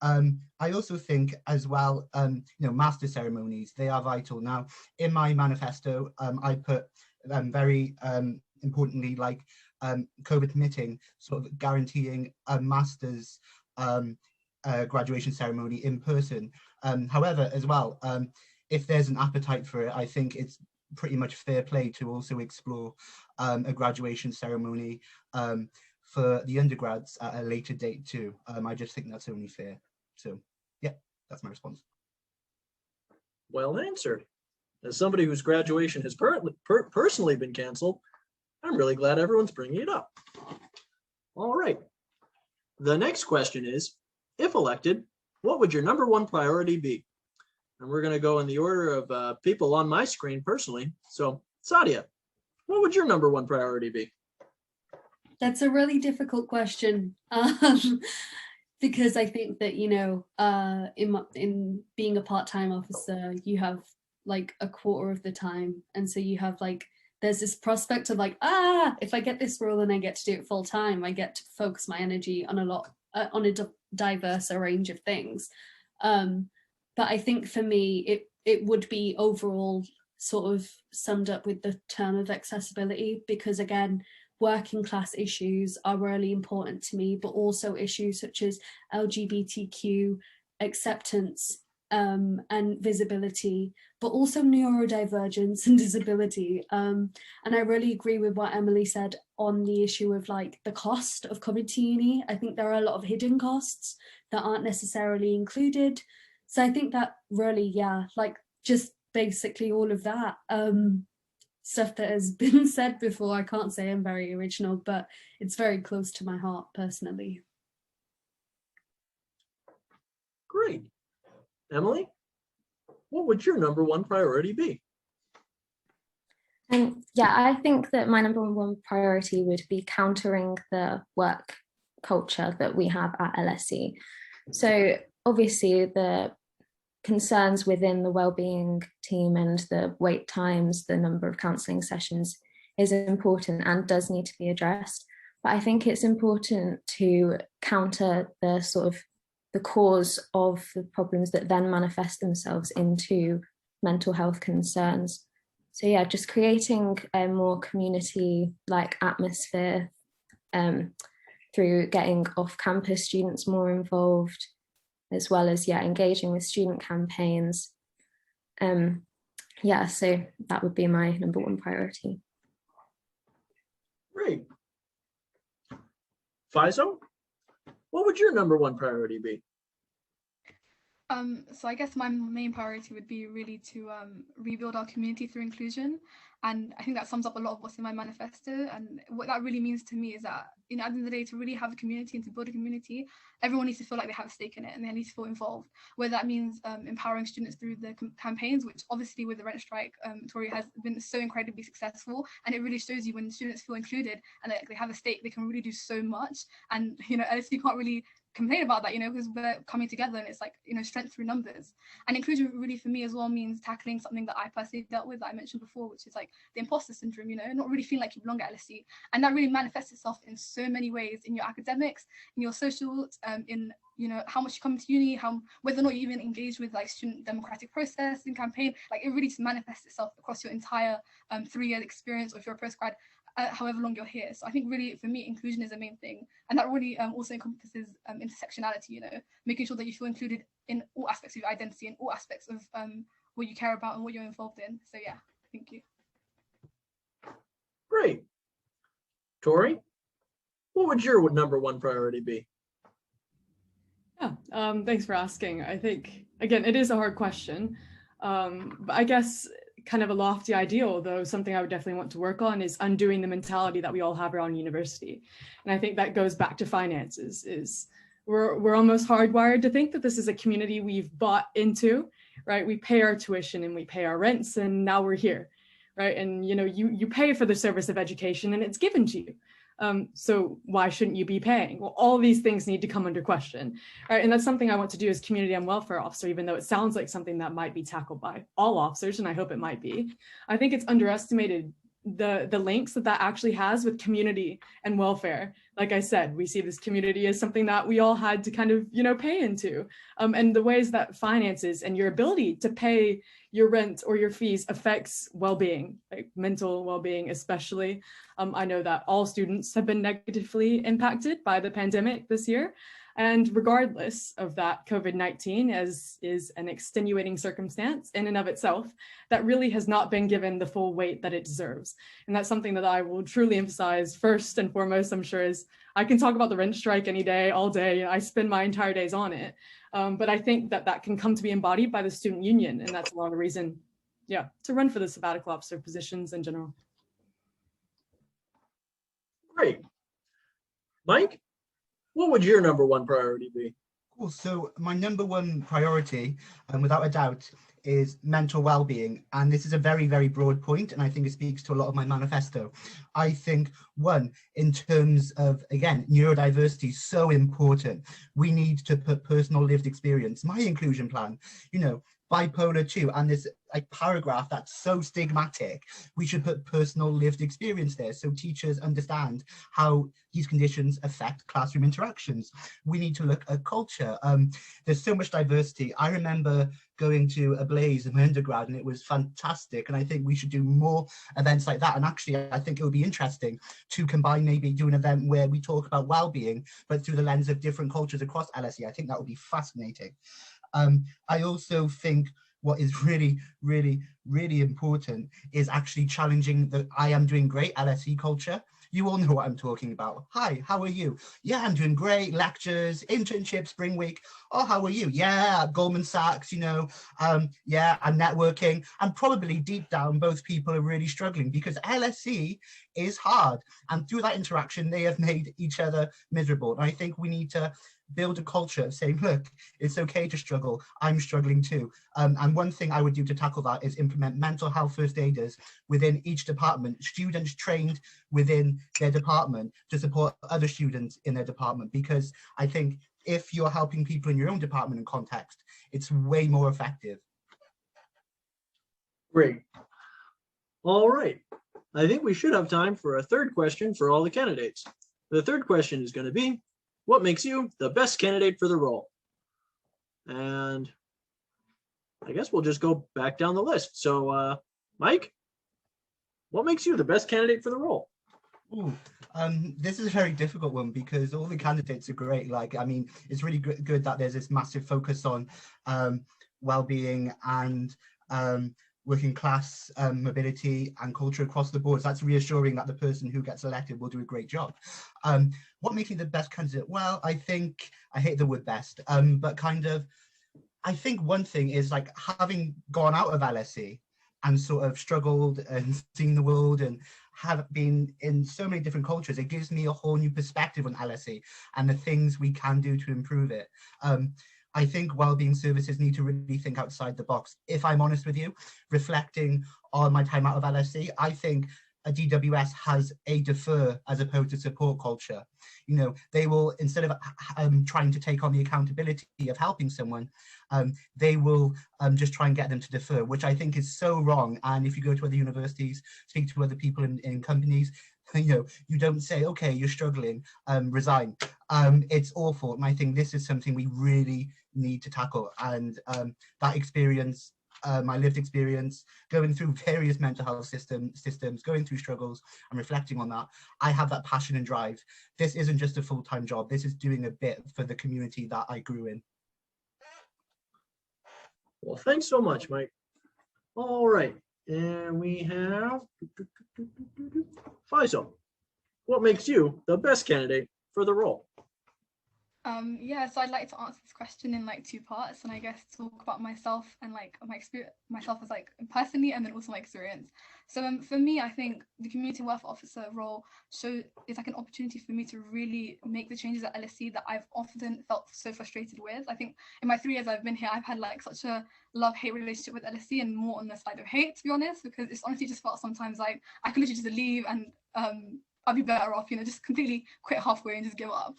I also think as well, master ceremonies, they are vital. Now, in my manifesto, I put very importantly, COVID permitting, sort of guaranteeing a master's graduation ceremony in person. However, as well, if there's an appetite for it, I think it's pretty much fair play to also explore a graduation ceremony for the undergrads at a later date too. I just think that's only fair. So yeah, that's my response. Well answered. As somebody whose graduation has personally been canceled, I'm really glad everyone's bringing it up. All right. The next question is if elected, what would your number one priority be? And we're going to go in the order of people on my screen personally. So Sadia, what would your number one priority be? That's a really difficult question because I think that, you know, in being a part-time officer, you have like a quarter of the time. And so you have like, there's this prospect of like, if I get this role and I get to do it full time, I get to focus my energy on on a diverse range of things. But I think for me, it would be overall sort of summed up with the term of accessibility, because again, working class issues are really important to me, but also issues such as LGBTQ acceptance and visibility, but also neurodivergence and disability. And I really agree with what Emily said on the issue of like the cost of coming to uni. I think there are a lot of hidden costs that aren't necessarily included. So I think that really, yeah, like just basically all of that. Stuff that has been said before. I can't say I'm very original, but it's very close to my heart personally. Great. Emily, what would your number one priority be? Yeah, I think that my number one priority would be countering the work culture that we have at LSE. So obviously the concerns within the wellbeing team and the wait times, the number of counselling sessions is important and does need to be addressed. But I think it's important to counter the sort of the cause of the problems that then manifest themselves into mental health concerns. So yeah, just creating a more community-like atmosphere through getting off-campus students more involved, as well as engaging with student campaigns. So that would be my number one priority. Great. Faizo, what would your number one priority be? So I guess my main priority would be really to rebuild our community through inclusion. And I think that sums up a lot of what's in my manifesto. And what that really means to me is that, you know, at the end of the day, to really have a community and to build a community, everyone needs to feel like they have a stake in it and they need to feel involved. Whether that means empowering students through the campaigns, which obviously with the rent strike, Tori, has been so incredibly successful. And it really shows you when students feel included and they have a stake, they can really do so much. And, you know, LSE can't really complain about that, you know, because we're coming together and it's like, you know, strength through numbers. And inclusion really for me as well means tackling something that I personally dealt with that I mentioned before, which is like the imposter syndrome, you know, not really feeling like you belong at LSE. And that really manifests itself in so many ways, in your academics, in your social, in, you know, how much you come to uni, whether or not you even engage with like student democratic process and campaign, like it really just manifests itself across your entire 3-year experience, or if you're a postgrad, however long you're here. So I think really for me, inclusion is the main thing. And that really also encompasses intersectionality, you know, making sure that you feel included in all aspects of your identity and all aspects of what you care about and what you're involved in. So yeah, thank you. Great. Tori, what would your number one priority be? Yeah, thanks for asking. I think, again, it is a hard question, but I guess kind of a lofty ideal, though something I would definitely want to work on, is undoing the mentality that we all have around university. And I think that goes back to finances. Is we're almost hardwired to think that this is a community we've bought into, right? We pay our tuition and we pay our rents and now we're here, right? And you know, you pay for the service of education and it's given to you. So why shouldn't you be paying? Well, all these things need to come under question, right? And that's something I want to do as community and welfare officer, even though it sounds like something that might be tackled by all officers, and I hope it might be. I think it's underestimated the links that actually has with community and welfare. Like I said, we see this community as something that we all had to kind of, you know, pay into, and the ways that finances and your ability to pay your rent or your fees affects well-being, like mental well-being especially. I know that all students have been negatively impacted by the pandemic this year. And regardless of that, COVID-19 is an extenuating circumstance in and of itself that really has not been given the full weight that it deserves. And that's something that I will truly emphasize first and foremost, I'm sure, is I can talk about the rent strike any day, all day. I spend my entire days on it. But I think that can come to be embodied by the student union. And that's a lot of reason, yeah, to run for the sabbatical officer positions in general. Great. Mike, what would your number one priority be? Cool. So my number one priority, without a doubt, is mental well-being. And this is a very, very broad point, and I think it speaks to a lot of my manifesto. I think, one, in terms of, again, neurodiversity is so important. We need to put personal lived experience, my inclusion plan, you know, bipolar 2, and this like paragraph that's so stigmatic, we should put personal lived experience there so teachers understand how these conditions affect classroom interactions. We need to look at culture. There's so much diversity. I remember going to a Blaze in my undergrad and it was fantastic, and I think we should do more events like that. And actually I think it would be interesting to combine, maybe do an event where we talk about well-being but through the lens of different cultures across LSE. I think that would be fascinating. I also think what is really, really, really important is actually challenging the I am doing great LSE culture. You all know what I'm talking about. Hi, how are you? Yeah, I'm doing great. Lectures, internship, spring week. Oh, how are you? Yeah, Goldman Sachs, you know, yeah, I'm networking. And probably deep down, both people are really struggling because LSE is hard. And through that interaction, they have made each other miserable. And I think we need to build a culture of saying, look, it's okay to struggle. I'm struggling too. And one thing I would do to tackle that is implement mental health first aiders within each department, students trained within their department to support other students in their department. Because I think if you're helping people in your own department and context, it's way more effective. Great. All right. I think we should have time for a third question for all the candidates. The third question is going to be, what makes you the best candidate for the role? And I guess we'll just go back down the list. So, Mike, what makes you the best candidate for the role? Ooh, this is a very difficult one because all the candidates are great. Like, I mean, it's really good that there's this massive focus on well-being and working class mobility and culture across the board. So that's reassuring that the person who gets elected will do a great job. What makes me the best candidate? Well, I think, I hate the word best, but kind of, I think one thing is like having gone out of LSE and sort of struggled and seen the world and have been in so many different cultures, it gives me a whole new perspective on LSE and the things we can do to improve it. I think wellbeing services need to really think outside the box. If I'm honest with you, reflecting on my time out of LSE, I think a DWS has a defer as opposed to support culture. You know, they will, instead of trying to take on the accountability of helping someone, they will just try and get them to defer, which I think is so wrong. And if you go to other universities, speak to other people in companies, you know, you don't say, okay, you're struggling, resign. It's awful. And I think this is something we really need to tackle. And that experience, my lived experience, going through various mental health systems, going through struggles and reflecting on that, I have that passion and drive. This isn't just a full-time job. This is doing a bit for the community that I grew in. Well, thanks so much, Mike. All right, and we have Faisal. What makes you the best candidate for the role? Yeah, so I'd like to answer this question in like two parts, and I guess talk about myself and like my experience, myself as like personally, and then also my experience. So for me, I think the community welfare officer role is like an opportunity for me to really make the changes at LSE that I've often felt so frustrated with. I think in my 3 years I've been here, I've had like such a love-hate relationship with LSE, and more on the side of hate, to be honest, because it's honestly just felt sometimes like I could literally just leave and I'd be better off, you know, just completely quit halfway and just give up.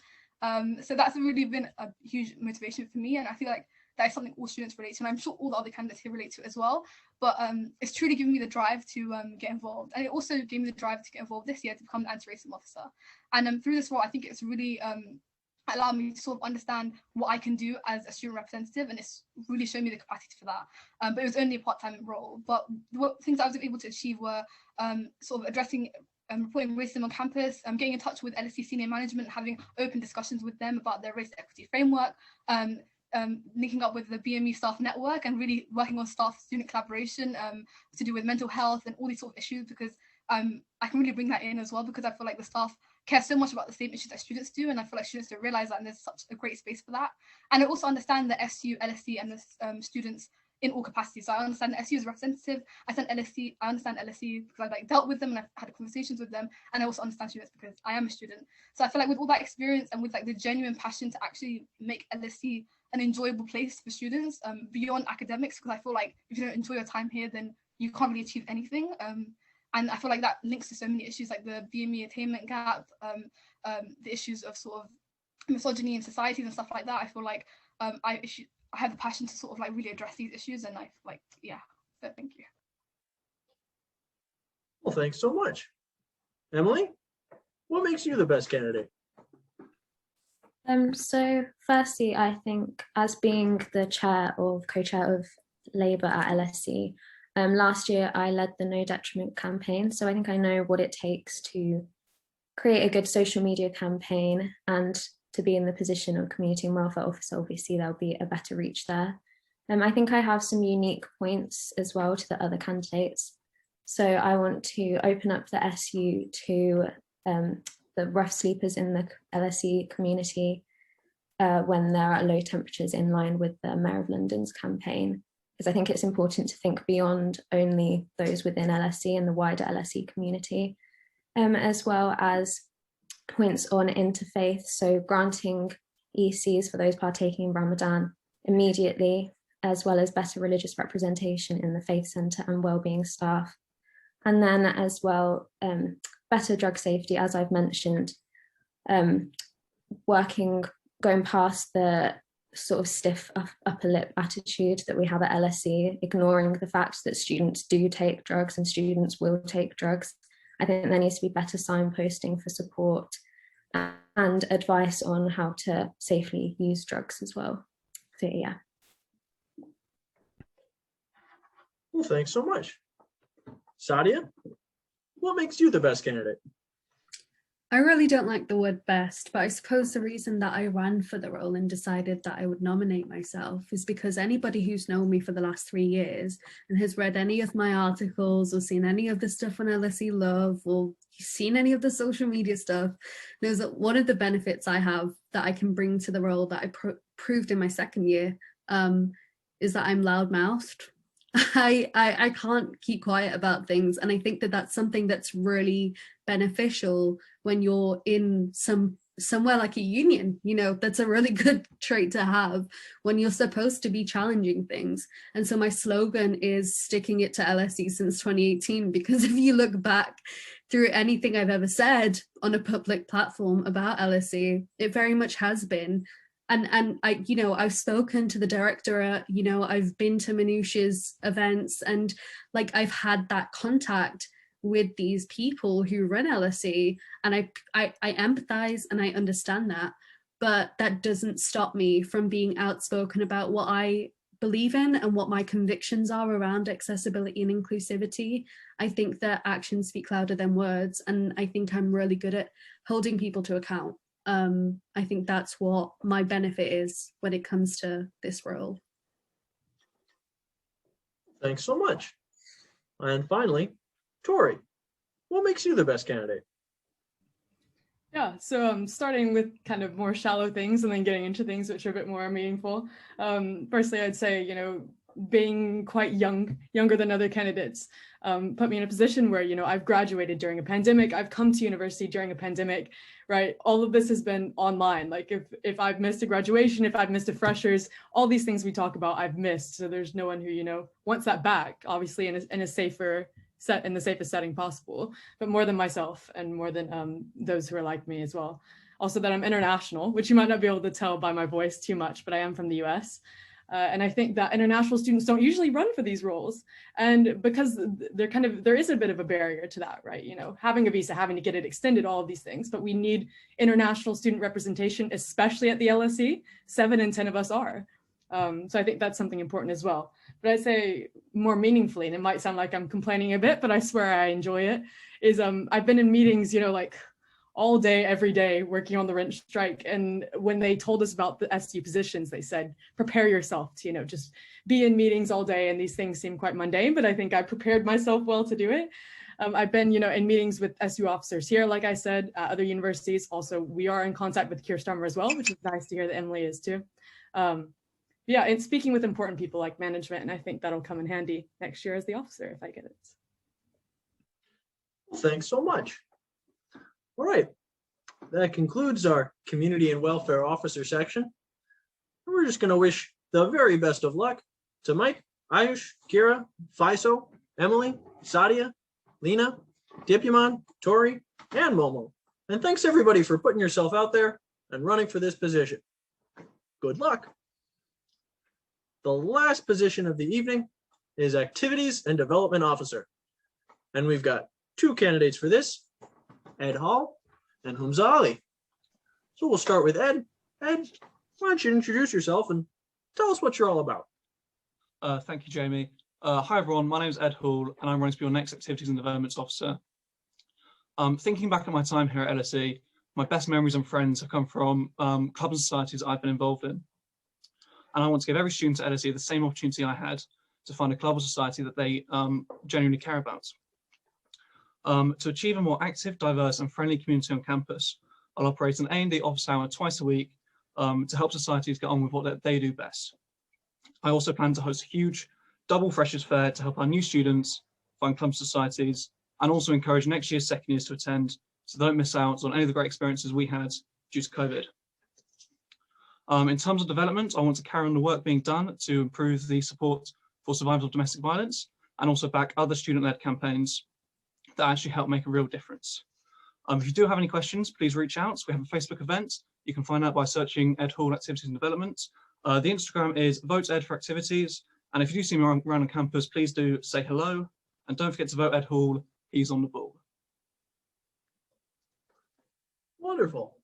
So that's really been a huge motivation for me, and I feel like that is something all students relate to, and I'm sure all the other candidates here relate to as well. But it's truly given me the drive to get involved, and it also gave me the drive to get involved this year to become the anti-racism officer. And through this role, I think it's really allowed me to sort of understand what I can do as a student representative, and it's really shown me the capacity for that. But it was only a part-time role. But what things I was able to achieve were sort of addressing reporting racism on campus, getting in touch with LSE senior management, having open discussions with them about their race equity framework, linking up with the BME staff network and really working on staff-student collaboration to do with mental health and all these sort of issues, because I can really bring that in as well, because I feel like the staff care so much about the same issues that students do, and I feel like students don't realise that, and there's such a great space for that. And I also understand the SU, LSE and the students in all capacities. So I understand SU as a representative. I understand LSE because I've like dealt with them and I've had conversations with them, and I also understand students because I am a student. So I feel like with all that experience and with like the genuine passion to actually make LSE an enjoyable place for students beyond academics, because I feel like if you don't enjoy your time here, then you can't really achieve anything. And I feel like that links to so many issues like the BME attainment gap, the issues of sort of misogyny in societies and stuff like that. I feel like I have the passion to sort of like really address these issues, and I like, yeah, so thank you. Well, thanks so much. Emily, what makes you the best candidate? So firstly, I think as being the co-chair of Labour at LSE, last year I led the No Detriment campaign. So I think I know what it takes to create a good social media campaign, and to be in the position of community and welfare officer, obviously there'll be a better reach there. I think I have some unique points as well to the other candidates. So I want to open up the SU to the rough sleepers in the LSE community when they're at low temperatures, in line with the Mayor of London's campaign, because I think it's important to think beyond only those within LSE and the wider LSE community, as well as points on interfaith, so granting ECs for those partaking in Ramadan immediately, as well as better religious representation in the faith centre and wellbeing staff. And then as well, better drug safety, as I've mentioned, going past the sort of stiff upper lip attitude that we have at LSE, ignoring the fact that students do take drugs and students will take drugs. I think there needs to be better signposting for support and advice on how to safely use drugs as well. So yeah. Well, thanks so much. Sadia, what makes you the best candidate? I really don't like the word best, but I suppose the reason that I ran for the role and decided that I would nominate myself is because anybody who's known me for the last 3 years and has read any of my articles or seen any of the stuff on LSE Love or seen any of the social media stuff knows that one of the benefits I have that I can bring to the role that I proved in my second year is that I'm loudmouthed. I can't keep quiet about things, and I think that that's something that's really beneficial when you're in somewhere like a union. You know, that's a really good trait to have when you're supposed to be challenging things. And so my slogan is sticking it to LSE since 2018, because if you look back through anything I've ever said on a public platform about LSE, it very much has been. And I, you know, I've spoken to the directorate, you know, I've been to Manouche's events, and like I've had that contact with these people who run LSE, and I empathize and I understand that, but that doesn't stop me from being outspoken about what I believe in and what my convictions are around accessibility and inclusivity. I think that actions speak louder than words, and I think I'm really good at holding people to account. I think that's what my benefit is when it comes to this role. Thanks so much. And finally, Tori, what makes you the best candidate? Yeah, so starting with kind of more shallow things and then getting into things which are a bit more meaningful. Firstly, I'd say, you know, being quite younger than other candidates, put me in a position where, you know, I've graduated during a pandemic, I've come to university during a pandemic, right? All of this has been online. Like if I've missed a graduation, if I've missed a freshers, all these things we talk about, I've missed. So there's no one who, you know, wants that back, obviously in a safer set, in the safest setting possible, but more than myself and more than those who are like me as well. Also that I'm international, which you might not be able to tell by my voice too much, but I am from the US. And I think that international students don't usually run for these roles. And because there is a bit of a barrier to that, right? You know, having a visa, having to get it extended, all of these things, but we need international student representation, especially at the LSE. 7 in 10 of us are. So I think that's something important as well. But I'd say more meaningfully, and it might sound like I'm complaining a bit, but I swear I enjoy it, is I've been in meetings, you know, like all day, every day, working on the rent strike. And when they told us about the SU positions, they said, prepare yourself to, you know, just be in meetings all day. And these things seem quite mundane, but I think I prepared myself well to do it. I've been, you know, in meetings with SU officers here, like I said, at other universities. Also, we are in contact with Keir Starmer as well, which is nice to hear that Emily is too. Yeah, and speaking with important people like management, and I think that'll come in handy next year as the officer if I get it. Well, thanks so much. All right, that concludes our Community and Welfare Officer section. We're just going to wish the very best of luck to Mike, Ayush, Kira, Faiso, Emily, Sadia, Lena, Dipyaman, Tori, and Momo. And thanks everybody for putting yourself out there and running for this position. Good luck. The last position of the evening is Activities and Development Officer. And we've got two candidates for this, Ed Hall and Humza Ali. So we'll start with Ed. Ed, why don't you introduce yourself and tell us what you're all about. Thank you, Jamie. Hi, everyone. My name is Ed Hall, and I'm running to be your next Activities and Developments Officer. Thinking back at my time here at LSE, my best memories and friends have come from clubs and societies I've been involved in. And I want to give every student at LSE the same opportunity I had to find a club or society that they genuinely care about. To achieve a more active, diverse and friendly community on campus, I'll operate an A&D office hour twice a week to help societies get on with what they do best. I also plan to host a huge double freshers fair to help our new students find club societies and also encourage next year's second years to attend so they don't miss out on any of the great experiences we had due to COVID. In terms of development, I want to carry on the work being done to improve the support for survivors of domestic violence and also back other student-led campaigns that actually help make a real difference. If you do have any questions, please reach out. We have a Facebook event. You can find out by searching Ed Hall Activities and Development. The Instagram is Vote Ed for Activities. And if you do see me around on campus, please do say hello. And don't forget to vote Ed Hall. He's on the ball. Wonderful.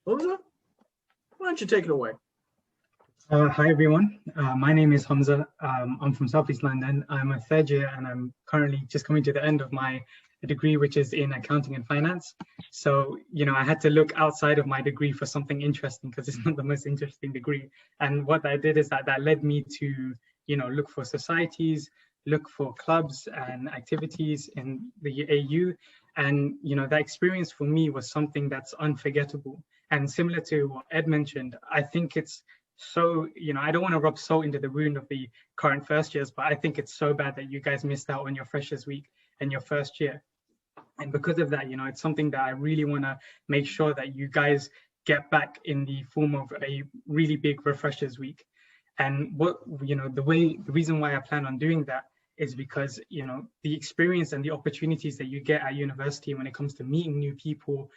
Humza, why don't you take it away? Hi, everyone. My name is Hamza. I'm from Southeast London. I'm a third year and I'm currently just coming to the end of my degree, which is in accounting and finance. So, I had to look outside of my degree for something interesting because it's not the most interesting degree. And what I did is that led me to, look for societies, look for clubs and activities in the AU. And, that experience for me was something that's unforgettable. And similar to what Ed mentioned, I think it's so, I don't want to rub salt into the wound of the current first years, but I think it's so bad that you guys missed out on your freshers week and your first year. And because of that, it's something that I really want to make sure that you guys get back in the form of a really big refreshers week. And the reason why I plan on doing that is because, the experience and the opportunities that you get at university when it comes to meeting new people,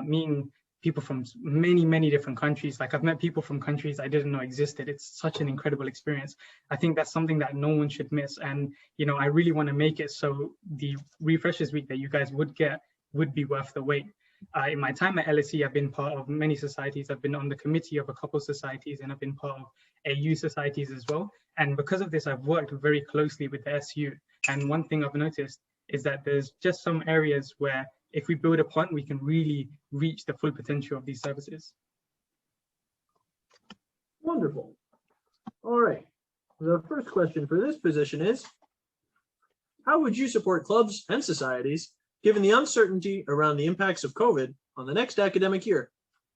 meeting people from many, many different countries. Like I've met people from countries I didn't know existed. It's such an incredible experience. I think that's something that no one should miss. And, I really want to make it so the refreshers week that you guys would get would be worth the wait. In my time at LSE, I've been part of many societies. I've been on the committee of a couple of societies and I've been part of AU societies as well. And because of this, I've worked very closely with the SU. And one thing I've noticed is that there's just some areas where if we build upon, we can really reach the full potential of these services. Wonderful. All right. The first question for this position is, how would you support clubs and societies given the uncertainty around the impacts of COVID on the next academic year?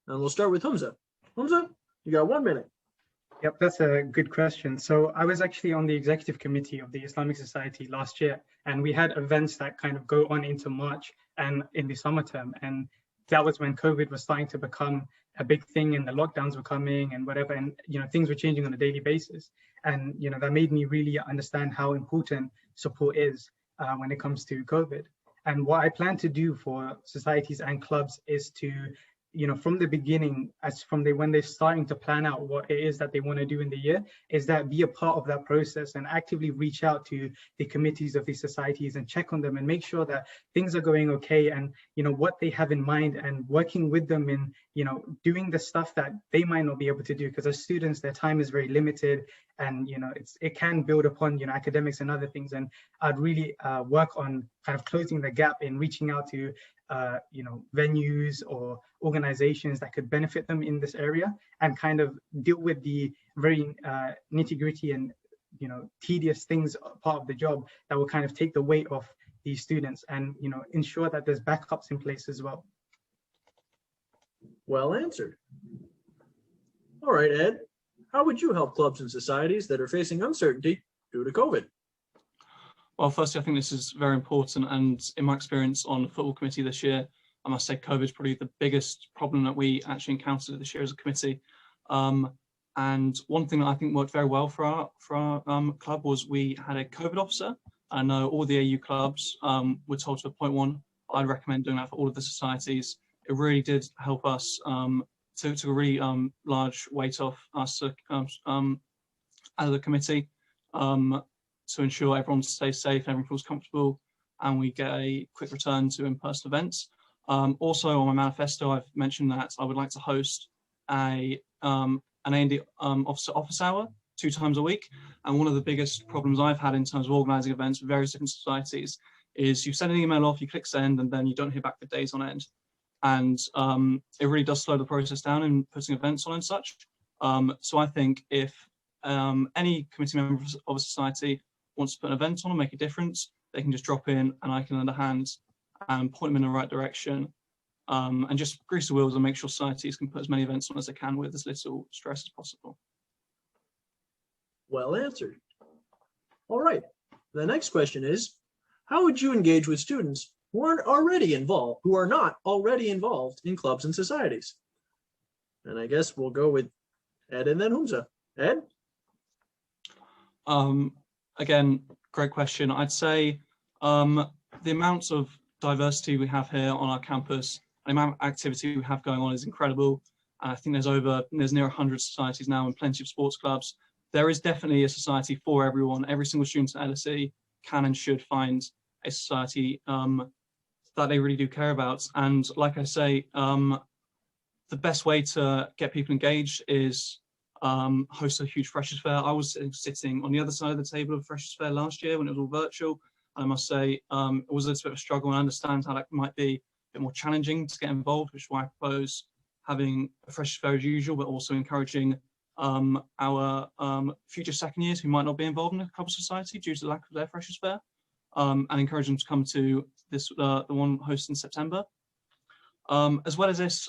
And we'll start with Humza. Humza, you got 1 minute. Yep, that's a good question. So I was actually on the executive committee of the Islamic Society last year, and we had events that kind of go on into March and in the summer term. And that was when COVID was starting to become a big thing and the lockdowns were coming and whatever. And, things were changing on a daily basis. And, that made me really understand how important support is when it comes to COVID. And what I plan to do for societies and clubs is to, from the beginning, when they're starting to plan out what it is that they want to do in the year, is that be a part of that process and actively reach out to the committees of these societies and check on them and make sure that things are going okay and, what they have in mind and working with them in, doing the stuff that they might not be able to do because as students, their time is very limited and, it can build upon, academics and other things. And I'd really work on kind of closing the gap in reaching out to venues or organizations that could benefit them in this area and kind of deal with the very nitty-gritty and tedious things part of the job that will kind of take the weight off these students and ensure that there's backups in place as well. Well answered. All right, Ed, how would you help clubs and societies that are facing uncertainty due to COVID? Well, firstly, I think this is very important. And in my experience on the football committee this year, I must say COVID is probably the biggest problem that we actually encountered this year as a committee. And one thing that I think worked very well for our club was we had a COVID officer. I know all the AU clubs were told to appoint one. I'd recommend doing that for all of the societies. It really did help us to a really large weight off us as a committee to ensure everyone stays safe, everyone feels comfortable, and we get a quick return to in-person events. Also on my manifesto, I've mentioned that I would like to host an A&D office hour 2 times a week. And one of the biggest problems I've had in terms of organising events for various different societies is you send an email off, you click send, and then you don't hear back for days on end. And it really does slow the process down in putting events on and such. So I think if any committee member of a society wants to put an event on and make a difference, they can just drop in and I can lend a hand and point them in the right direction and just grease the wheels and make sure societies can put as many events on as they can with as little stress as possible. Well answered. All right, the next question is, how would you engage with students who are not already involved in clubs and societies? And I guess we'll go with Ed and then Humza. Ed? Again, great question. I'd say the amount of diversity we have here on our campus, the amount of activity we have going on is incredible. And I think there's near 100 societies now and plenty of sports clubs. There is definitely a society for everyone. Every single student at LSE can and should find a society that they really do care about. And like I say, the best way to get people engaged is host a huge Freshers Fair. I was sitting on the other side of the table of Freshers Fair last year when it was all virtual. I must say it was a little bit of a struggle, and I understand how that might be a bit more challenging to get involved, which is why I propose having a Freshers Fair as usual, but also encouraging our future second years who might not be involved in a club society due to the lack of their Freshers Fair, and encourage them to come to this the one hosted in September. As well as this,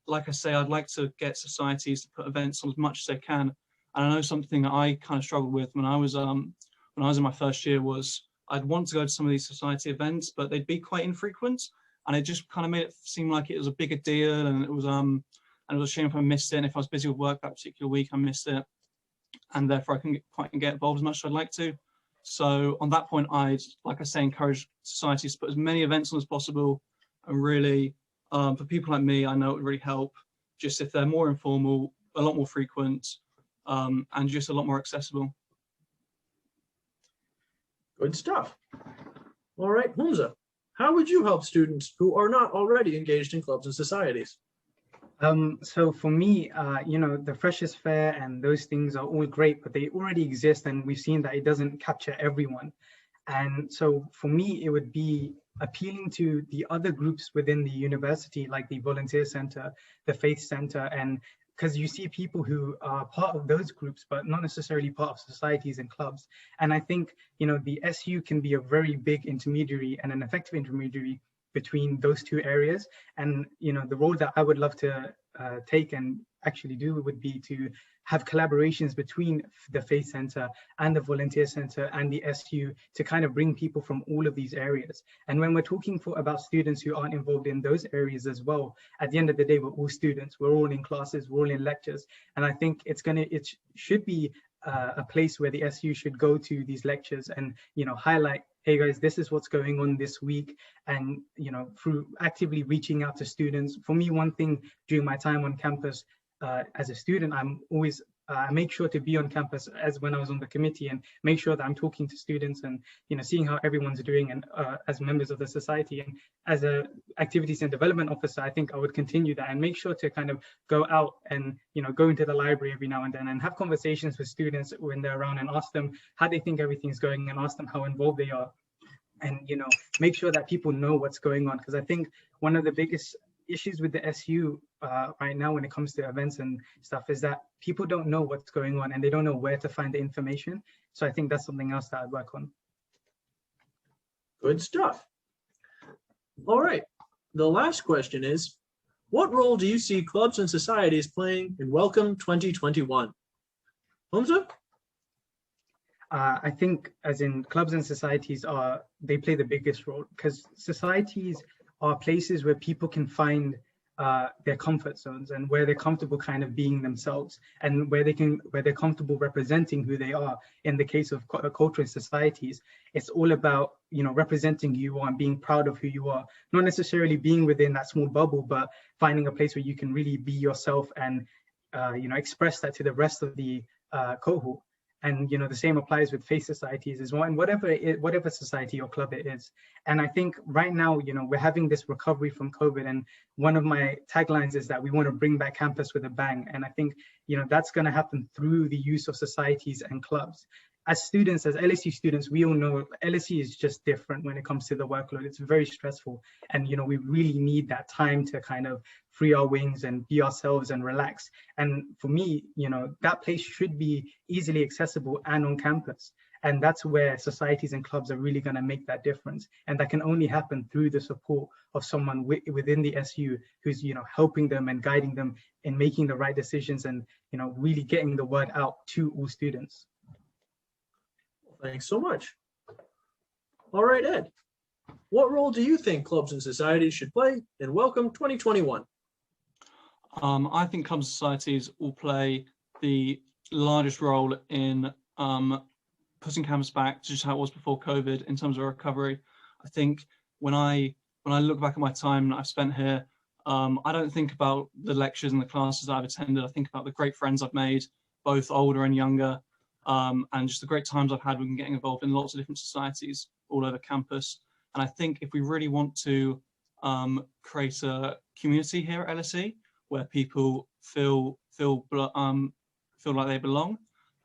like I say, I'd like to get societies to put events on as much as they can. And I know something that I kind of struggled with when I was in my first year was I'd want to go to some of these society events, but they'd be quite infrequent, and it just kind of made it seem like it was a bigger deal, and it was a shame if I missed it. And if I was busy with work that particular week, I missed it, and therefore I couldn't quite get involved as much as I'd like to. So on that point, I'd, like I say, encourage societies to put as many events on as possible, and really, for people like me, I know it would really help just if they're more informal, a lot more frequent, and just a lot more accessible. Good stuff. All right, Humza, how would you help students who are not already engaged in clubs and societies? So for me, the Freshers Fair and those things are all great, but they already exist, and we've seen that it doesn't capture everyone. And so for me, it would be appealing to the other groups within the university, like the Volunteer Center, the Faith Center, and because you see people who are part of those groups, but not necessarily part of societies and clubs. And I think, the SU can be a very big intermediary and an effective intermediary between those two areas. And, the role that I would love to take and actually do would be to have collaborations between the Faith Center and the Volunteer Center and the SU to kind of bring people from all of these areas. And when we're talking about students who aren't involved in those areas as well, at the end of the day, we're all students, we're all in classes, we're all in lectures. And I think it should be a place where the SU should go to these lectures and, highlight, hey guys, this is what's going on this week. And, through actively reaching out to students. For me, one thing during my time on campus, as a student, I'm always make sure to be on campus as when I was on the committee, and make sure that I'm talking to students and seeing how everyone's doing, and as members of the society. And as a activities and development officer, I think I would continue that and make sure to kind of go out and go into the library every now and then and have conversations with students when they're around and ask them how they think everything's going and ask them how involved they are, and make sure that people know what's going on. Because I think one of the biggest issues with the SU right now when it comes to events and stuff is that people don't know what's going on and they don't know where to find the information. So I think that's something else that I'd work on. Good stuff. All right, the last question is, what role do you see clubs and societies playing in Welcome 2021? Hamza? I think as in clubs and societies they play the biggest role, because societies are places where people can find their comfort zones and where they're comfortable kind of being themselves, and where they're comfortable representing who they are. In the case of culture and societies, it's all about, you know, representing who you are and being proud of who you are, not necessarily being within that small bubble, but finding a place where you can really be yourself and you know, express that to the rest of the cohort. And you know, the same applies with faith societies as well, and whatever society or club it is. And I think right now, you know, we're having this recovery from COVID, and one of my taglines is that we want to bring back campus with a bang. And I think, you know, that's going to happen through the use of societies and clubs. As students, as LSE students, we all know LSE is just different when it comes to the workload. It's very stressful, and you know, we really need that time to kind of free our wings and be ourselves and relax. And for me, you know, that place should be easily accessible and on campus. And that's where societies and clubs are really going to make that difference. And that can only happen through the support of someone within the SU who's, you know, helping them and guiding them in making the right decisions and, you know, really getting the word out to all students. Thanks so much. All right, Ed, what role do you think clubs and societies should play in Welcome 2021? I think clubs and societies will play the largest role in putting campus back to just how it was before COVID in terms of recovery. I think when I look back at my time that I've spent here, I don't think about the lectures and the classes that I've attended. I think about the great friends I've made, both older and younger, and just the great times I've had with getting involved in lots of different societies all over campus. And I think if we really want to create a community here at LSE where people feel like they belong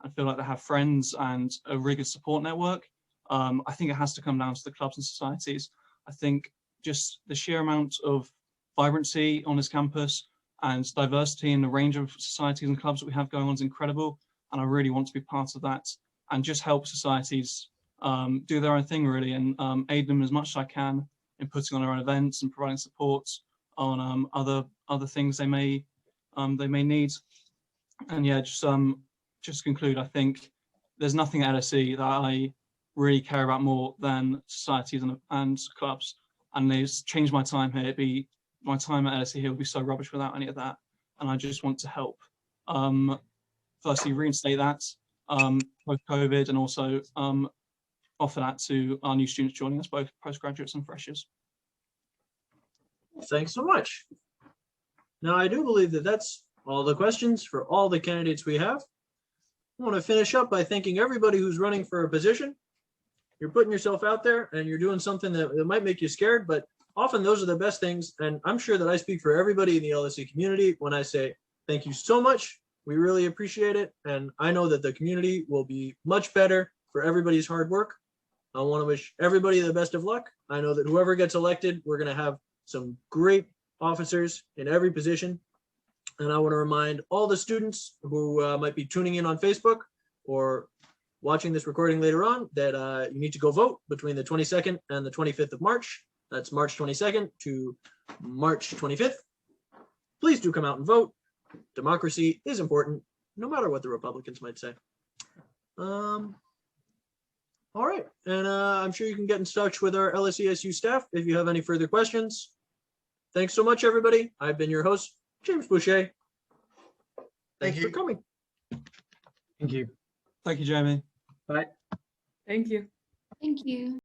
and feel like they have friends and a really good support network, I think it has to come down to the clubs and societies. I think just the sheer amount of vibrancy on this campus and diversity in the range of societies and clubs that we have going on is incredible. And I really want to be part of that and just help societies do their own thing really, and aid them as much as I can in putting on their own events and providing support on other things they may need. And yeah, just to conclude, I think there's nothing at LSE that I really care about more than societies and clubs. And it's changed my time here. My time at LSE here would be so rubbish without any of that. And I just want to help. Firstly, reinstate that post-COVID, and also offer that to our new students joining us, both postgraduates and freshers. Thanks so much. Now, I do believe that that's all the questions for all the candidates we have. I want to finish up by thanking everybody who's running for a position. You're putting yourself out there and you're doing something that might make you scared, but often those are the best things. And I'm sure that I speak for everybody in the LSE community when I say thank you so much. We really appreciate it. And I know that the community will be much better for everybody's hard work. I want to wish everybody the best of luck. I know that whoever gets elected, we're going to have some great officers in every position. And I want to remind all the students who might be tuning in on Facebook or watching this recording later on that you need to go vote between the 22nd and the 25th of March. That's March 22nd to March 25th. Please do come out and vote. Democracy is important, no matter what the Republicans might say. All right, and I'm sure you can get in touch with our LSESU staff if you have any further questions. Thanks so much, everybody. I've been your host, James Boucher. Thanks for coming. Thank you. Thank you, Jamie. Bye. Thank you. Thank you.